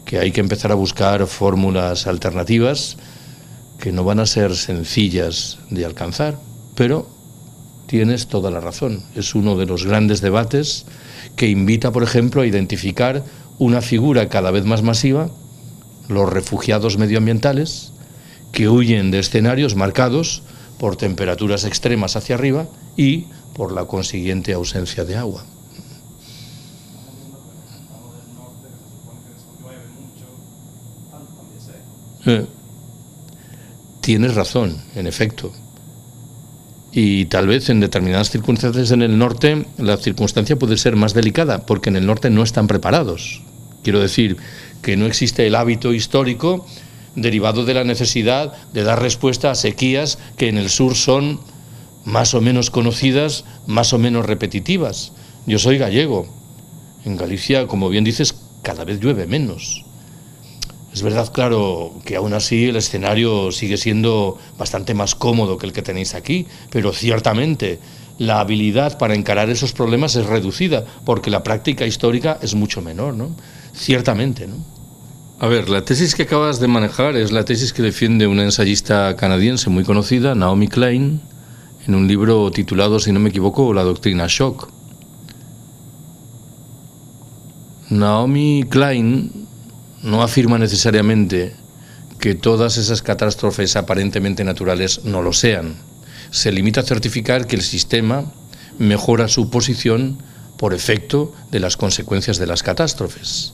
que hay que empezar a buscar fórmulas alternativas que no van a ser sencillas de alcanzar, pero tienes toda la razón. Es uno de los grandes debates que invita, por ejemplo, a identificar una figura cada vez más masiva, los refugiados medioambientales, que huyen de escenarios marcados por temperaturas extremas hacia arriba y por la consiguiente ausencia de agua. Tienes razón, en efecto. Y tal vez en determinadas circunstancias en el norte la circunstancia puede ser más delicada, porque en el norte no están preparados. Quiero decir que no existe el hábito histórico derivado de la necesidad de dar respuesta a sequías que en el sur son más o menos conocidas, más o menos repetitivas. Yo soy gallego. En Galicia, como bien dices, cada vez llueve menos. Es verdad, claro, que aún así el escenario sigue siendo bastante más cómodo que el que tenéis aquí, pero ciertamente la habilidad para encarar esos problemas es reducida, porque la práctica histórica es mucho menor, ¿no? Ciertamente, ¿no? A ver, la tesis que acabas de manejar es la tesis que defiende una ensayista canadiense muy conocida, Naomi Klein, en un libro titulado, si no me equivoco, La doctrina Shock. Naomi Klein no afirma necesariamente que todas esas catástrofes aparentemente naturales no lo sean. Se limita a certificar que el sistema mejora su posición por efecto de las consecuencias de las catástrofes.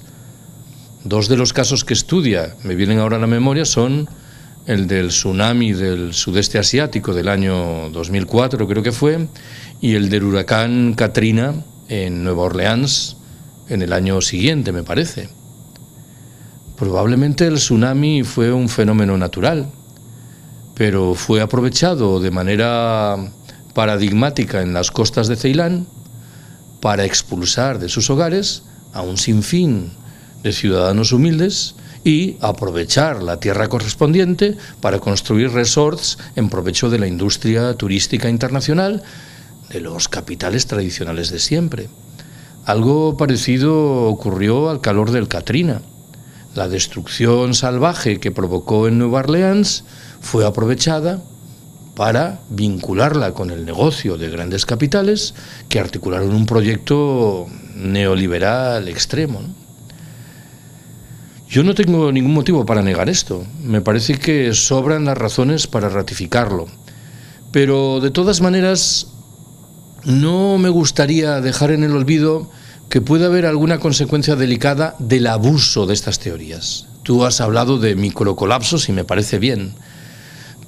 Dos de los casos que estudia, me vienen ahora a la memoria, son el del tsunami del sudeste asiático del año 2004, creo que fue, y el del huracán Katrina en Nueva Orleans en el año siguiente, me parece. Probablemente el tsunami fue un fenómeno natural, pero fue aprovechado de manera paradigmática en las costas de Ceilán para expulsar de sus hogares a un sinfín de ciudadanos humildes y aprovechar la tierra correspondiente para construir resorts en provecho de la industria turística internacional de los capitales tradicionales de siempre. Algo parecido ocurrió al calor del Katrina. La destrucción salvaje que provocó en Nueva Orleans fue aprovechada para vincularla con el negocio de grandes capitales que articularon un proyecto neoliberal extremo, ¿no? Yo no tengo ningún motivo para negar esto. Me parece que sobran las razones para ratificarlo. Pero, de todas maneras, no me gustaría dejar en el olvido que puede haber alguna consecuencia delicada del abuso de estas teorías. Tú has hablado de microcolapsos y me parece bien.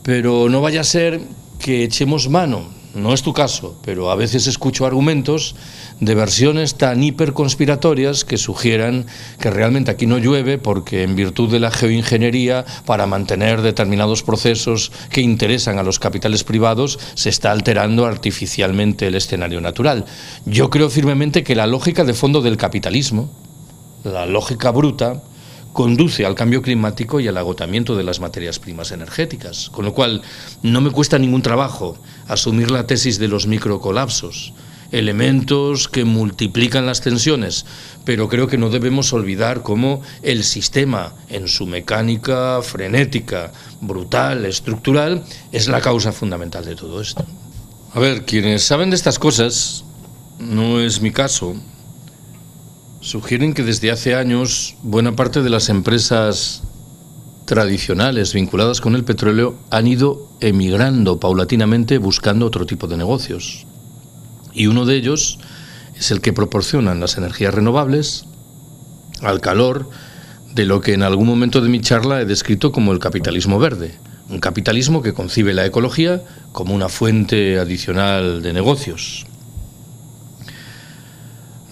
Pero no vaya a ser que echemos mano, no es tu caso, pero a veces escucho argumentos de versiones tan hiperconspiratorias que sugieran que realmente aquí no llueve porque en virtud de la geoingeniería para mantener determinados procesos que interesan a los capitales privados se está alterando artificialmente el escenario natural. Yo creo firmemente que la lógica de fondo del capitalismo, la lógica bruta, conduce al cambio climático y al agotamiento de las materias primas energéticas, con lo cual no me cuesta ningún trabajo asumir la tesis de los microcolapsos, elementos que multiplican las tensiones, pero creo que no debemos olvidar cómo el sistema, en su mecánica frenética, brutal, estructural, es la causa fundamental de todo esto. A ver, quienes saben de estas cosas, no es mi caso, sugieren que desde hace años buena parte de las empresas tradicionales vinculadas con el petróleo han ido emigrando paulatinamente buscando otro tipo de negocios. Y uno de ellos es el que proporcionan las energías renovables al calor de lo que en algún momento de mi charla he descrito como el capitalismo verde. Un capitalismo que concibe la ecología como una fuente adicional de negocios.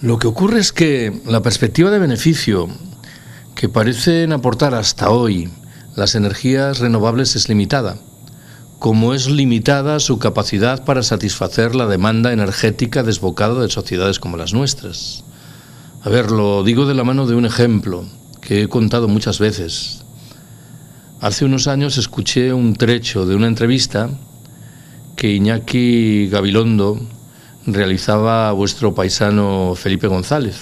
Lo que ocurre es que la perspectiva de beneficio que parecen aportar hasta hoy las energías renovables es limitada, como es limitada su capacidad para satisfacer la demanda energética desbocada de sociedades como las nuestras. A ver, lo digo de la mano de un ejemplo que he contado muchas veces. Hace unos años escuché un trecho de una entrevista que Iñaki Gabilondo realizaba a vuestro paisano Felipe González.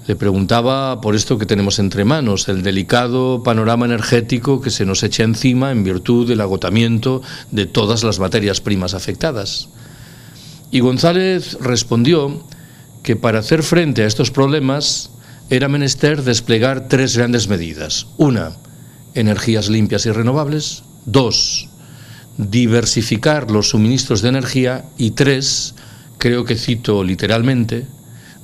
Le preguntaba por esto que tenemos entre manos, el delicado panorama energético que se nos echa encima en virtud del agotamiento de todas las materias primas afectadas. Y González respondió que para hacer frente a estos problemas era menester desplegar tres grandes medidas. Una, energías limpias y renovables. Dos, diversificar los suministros de energía. Y tres, creo que cito literalmente,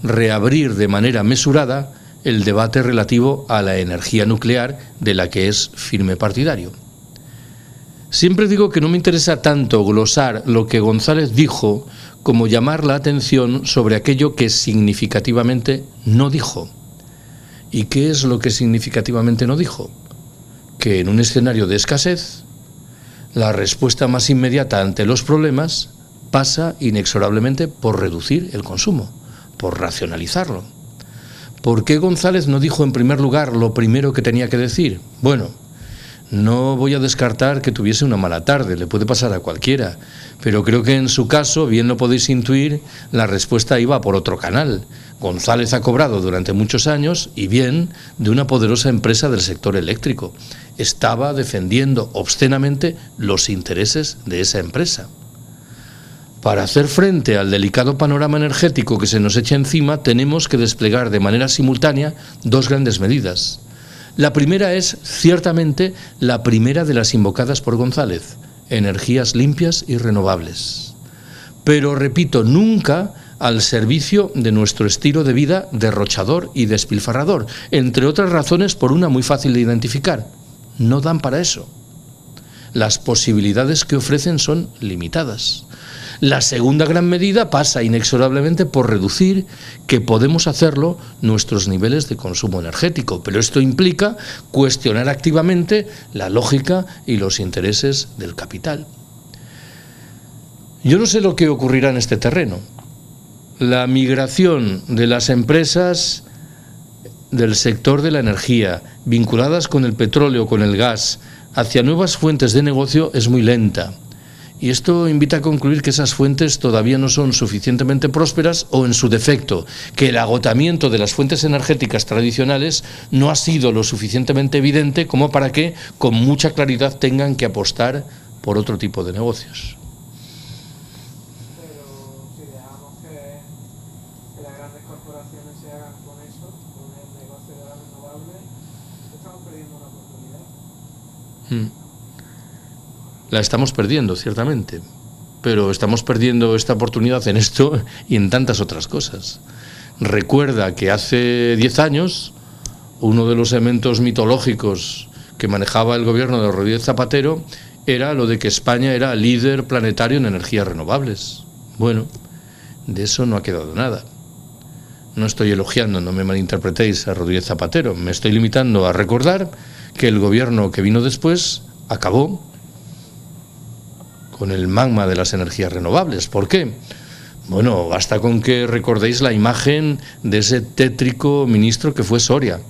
reabrir de manera mesurada el debate relativo a la energía nuclear de la que es firme partidario. Siempre digo que no me interesa tanto glosar lo que González dijo como llamar la atención sobre aquello que significativamente no dijo. ¿Y qué es lo que significativamente no dijo? Que en un escenario de escasez, la respuesta más inmediata ante los problemas pasa inexorablemente por reducir el consumo, por racionalizarlo. ¿Por qué González no dijo en primer lugar lo primero que tenía que decir? Bueno, no voy a descartar que tuviese una mala tarde, le puede pasar a cualquiera, pero creo que en su caso, bien lo podéis intuir, la respuesta iba por otro canal. González ha cobrado durante muchos años, y bien, de una poderosa empresa del sector eléctrico. Estaba defendiendo obscenamente los intereses de esa empresa. Para hacer frente al delicado panorama energético que se nos echa encima, tenemos que desplegar de manera simultánea dos grandes medidas. La primera es, ciertamente, la primera de las invocadas por González, energías limpias y renovables. Pero, repito, nunca al servicio de nuestro estilo de vida derrochador y despilfarrador, entre otras razones por una muy fácil de identificar: no dan para eso. Las posibilidades que ofrecen son limitadas. La segunda gran medida pasa inexorablemente por reducir, que podemos hacerlo, nuestros niveles de consumo energético, pero esto implica cuestionar activamente la lógica y los intereses del capital. Yo no sé lo que ocurrirá en este terreno. La migración de las empresas del sector de la energía, vinculadas con el petróleo, con el gas, hacia nuevas fuentes de negocio es muy lenta. Y esto invita a concluir que esas fuentes todavía no son suficientemente prósperas, o, en su defecto, que el agotamiento de las fuentes energéticas tradicionales no ha sido lo suficientemente evidente como para que con mucha claridad tengan que apostar por otro tipo de negocios. Pero si dejamos que las grandes corporaciones se hagan con eso, con el negocio de las renovables, estamos perdiendo una oportunidad. La estamos perdiendo, ciertamente, pero estamos perdiendo esta oportunidad en esto y en tantas otras cosas. Recuerda que hace 10 años uno de los elementos mitológicos que manejaba el gobierno de Rodríguez Zapatero era lo de que España era líder planetario en energías renovables. Bueno, de eso no ha quedado nada. No estoy elogiando, no me malinterpretéis, a Rodríguez Zapatero. Me estoy limitando a recordar que el gobierno que vino después acabó con el magma de las energías renovables. ¿Por qué? Bueno, basta con que recordéis la imagen de ese tétrico ministro que fue Soria,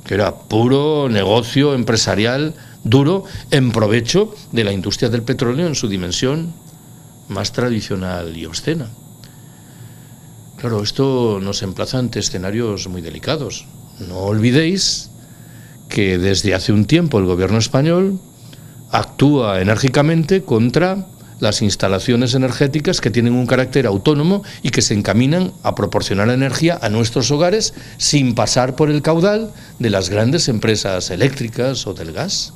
que era puro negocio empresarial duro en provecho de la industria del petróleo en su dimensión más tradicional y obscena. Claro, esto nos emplaza ante escenarios muy delicados. No olvidéis que desde hace un tiempo el gobierno español actúa enérgicamente contra las instalaciones energéticas que tienen un carácter autónomo y que se encaminan a proporcionar energía a nuestros hogares sin pasar por el caudal de las grandes empresas eléctricas o del gas.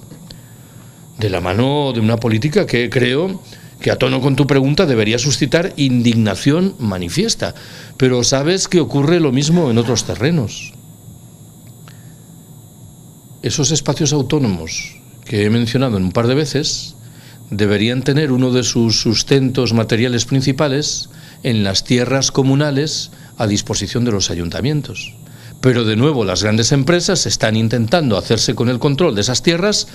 De la mano de una política que creo que, a tono con tu pregunta, debería suscitar indignación manifiesta. Pero sabes que ocurre lo mismo en otros terrenos. Esos espacios autónomos que he mencionado en un par de veces deberían tener uno de sus sustentos materiales principales en las tierras comunales a disposición de los ayuntamientos. Pero de nuevo las grandes empresas están intentando hacerse con el control de esas tierras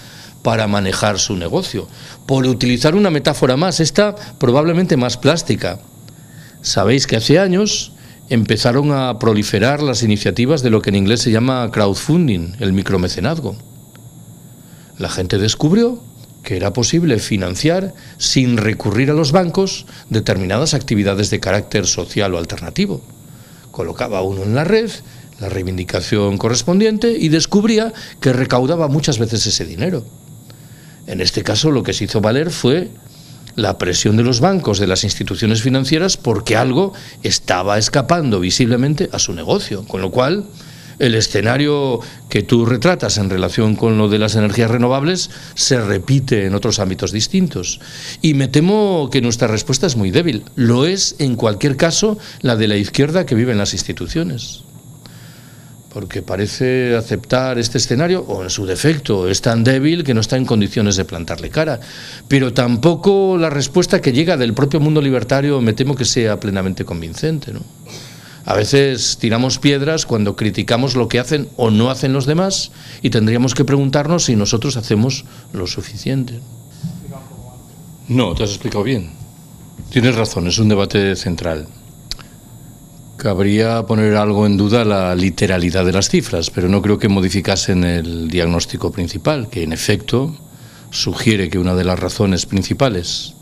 para manejar su negocio. Por utilizar una metáfora más, esta probablemente más plástica. Sabéis que hace años empezaron a proliferar las iniciativas de lo que en inglés se llama crowdfunding, el micromecenazgo. La gente descubrió que era posible financiar, sin recurrir a los bancos, determinadas actividades de carácter social o alternativo. Colocaba uno en la red la reivindicación correspondiente y descubría que recaudaba muchas veces ese dinero. En este caso, lo que se hizo valer fue la presión de los bancos, de las instituciones financieras, porque algo estaba escapando visiblemente a su negocio, con lo cual el escenario que tú retratas en relación con lo de las energías renovables se repite en otros ámbitos distintos. Y me temo que nuestra respuesta es muy débil. Lo es, en cualquier caso, la de la izquierda que vive en las instituciones. Porque parece aceptar este escenario, o en su defecto es tan débil que no está en condiciones de plantarle cara. Pero tampoco la respuesta que llega del propio mundo libertario me temo que sea plenamente convincente, ¿no? A veces tiramos piedras cuando criticamos lo que hacen o no hacen los demás, y tendríamos que preguntarnos si nosotros hacemos lo suficiente. No, te has explicado bien. Tienes razón, es un debate central. Cabría poner algo en duda la literalidad de las cifras, pero no creo que modificasen el diagnóstico principal, que en efecto sugiere que una de las razones principales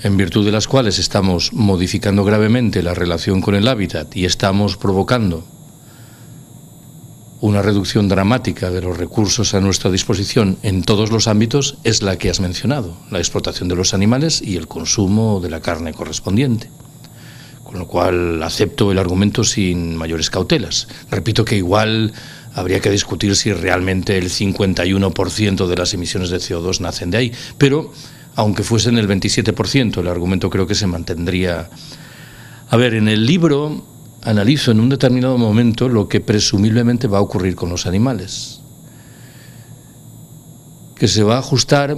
en virtud de las cuales estamos modificando gravemente la relación con el hábitat y estamos provocando una reducción dramática de los recursos a nuestra disposición en todos los ámbitos, es la que has mencionado: la explotación de los animales y el consumo de la carne correspondiente. Con lo cual acepto el argumento sin mayores cautelas. Repito que igual habría que discutir si realmente el 51% de las emisiones de CO2 nacen de ahí, pero aunque fuesen el 27%, el argumento creo que se mantendría A ver, en el libro analizo en un determinado momento lo que presumiblemente va a ocurrir con los animales, que se va a ajustar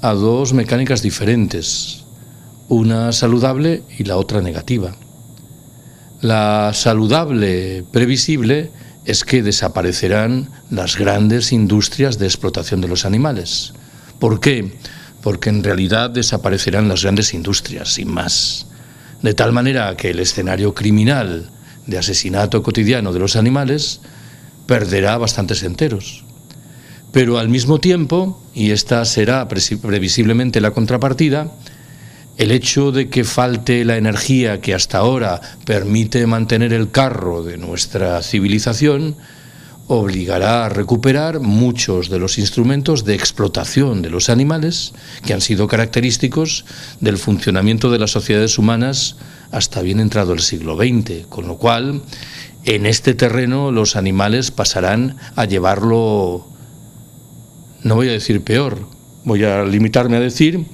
a dos mecánicas diferentes, una saludable y la otra negativa. La saludable previsible es que desaparecerán las grandes industrias de explotación de los animales. ¿Por qué? Porque en realidad desaparecerán las grandes industrias, sin más. De tal manera que el escenario criminal de asesinato cotidiano de los animales perderá bastantes enteros. Pero al mismo tiempo, y esta será previsiblemente la contrapartida, el hecho de que falte la energía que hasta ahora permite mantener el carro de nuestra civilización obligará a recuperar muchos de los instrumentos de explotación de los animales que han sido característicos del funcionamiento de las sociedades humanas hasta bien entrado el siglo XX, con lo cual en este terreno los animales pasarán a llevarlo, no voy a decir peor, voy a limitarme a decir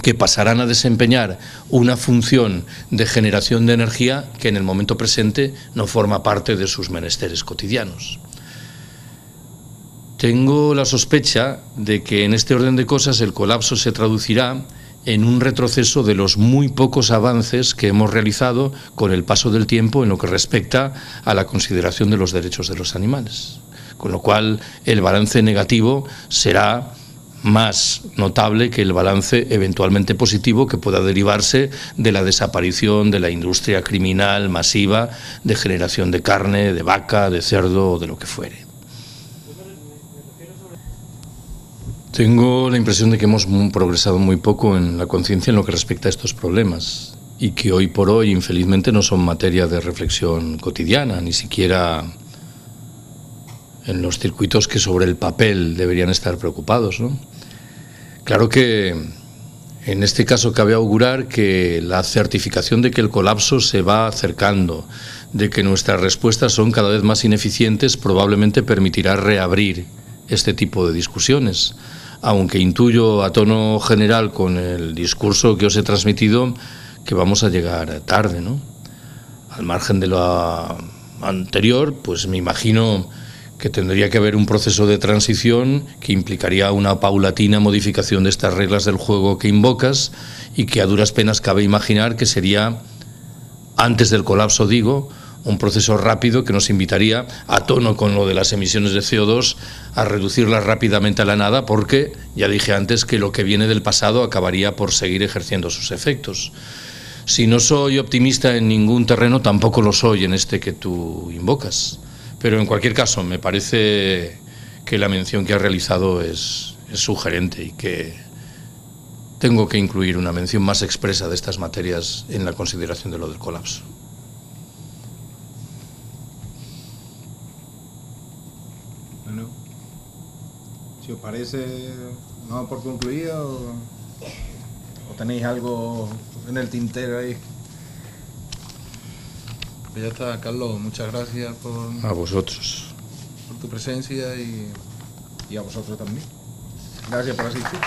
que pasarán a desempeñar una función de generación de energía que en el momento presente no forma parte de sus menesteres cotidianos. Tengo la sospecha de que en este orden de cosas el colapso se traducirá en un retroceso de los muy pocos avances que hemos realizado con el paso del tiempo en lo que respecta a la consideración de los derechos de los animales. Con lo cual el balance negativo será más notable que el balance eventualmente positivo que pueda derivarse de la desaparición de la industria criminal masiva de generación de carne, de vaca, de cerdo o de lo que fuere. Tengo la impresión de que hemos progresado muy poco en la conciencia en lo que respecta a estos problemas y que hoy por hoy, infelizmente, no son materia de reflexión cotidiana, ni siquiera en los circuitos que sobre el papel deberían estar preocupados, ¿no? Claro que en este caso cabe augurar que la certificación de que el colapso se va acercando, de que nuestras respuestas son cada vez más ineficientes, probablemente permitirá reabrir este tipo de discusiones, aunque intuyo a tono general con el discurso que os he transmitido que vamos a llegar tarde, ¿no? Al margen de lo anterior, pues me imagino que tendría que haber un proceso de transición que implicaría una paulatina modificación de estas reglas del juego que invocas y que a duras penas cabe imaginar que sería, antes del colapso digo, un proceso rápido que nos invitaría, a tono con lo de las emisiones de CO2, a reducirlas rápidamente a la nada, porque ya dije antes que lo que viene del pasado acabaría por seguir ejerciendo sus efectos. Si no soy optimista en ningún terreno, tampoco lo soy en este que tú invocas. Pero en cualquier caso, me parece que la mención que has realizado es sugerente y que tengo que incluir una mención más expresa de estas materias en la consideración de lo del colapso. Bueno, si os parece, ¿no por concluir o tenéis algo en el tintero ahí? Pues ya está, Carlos, muchas gracias A vosotros. por tu presencia y a vosotros también. Gracias por asistir.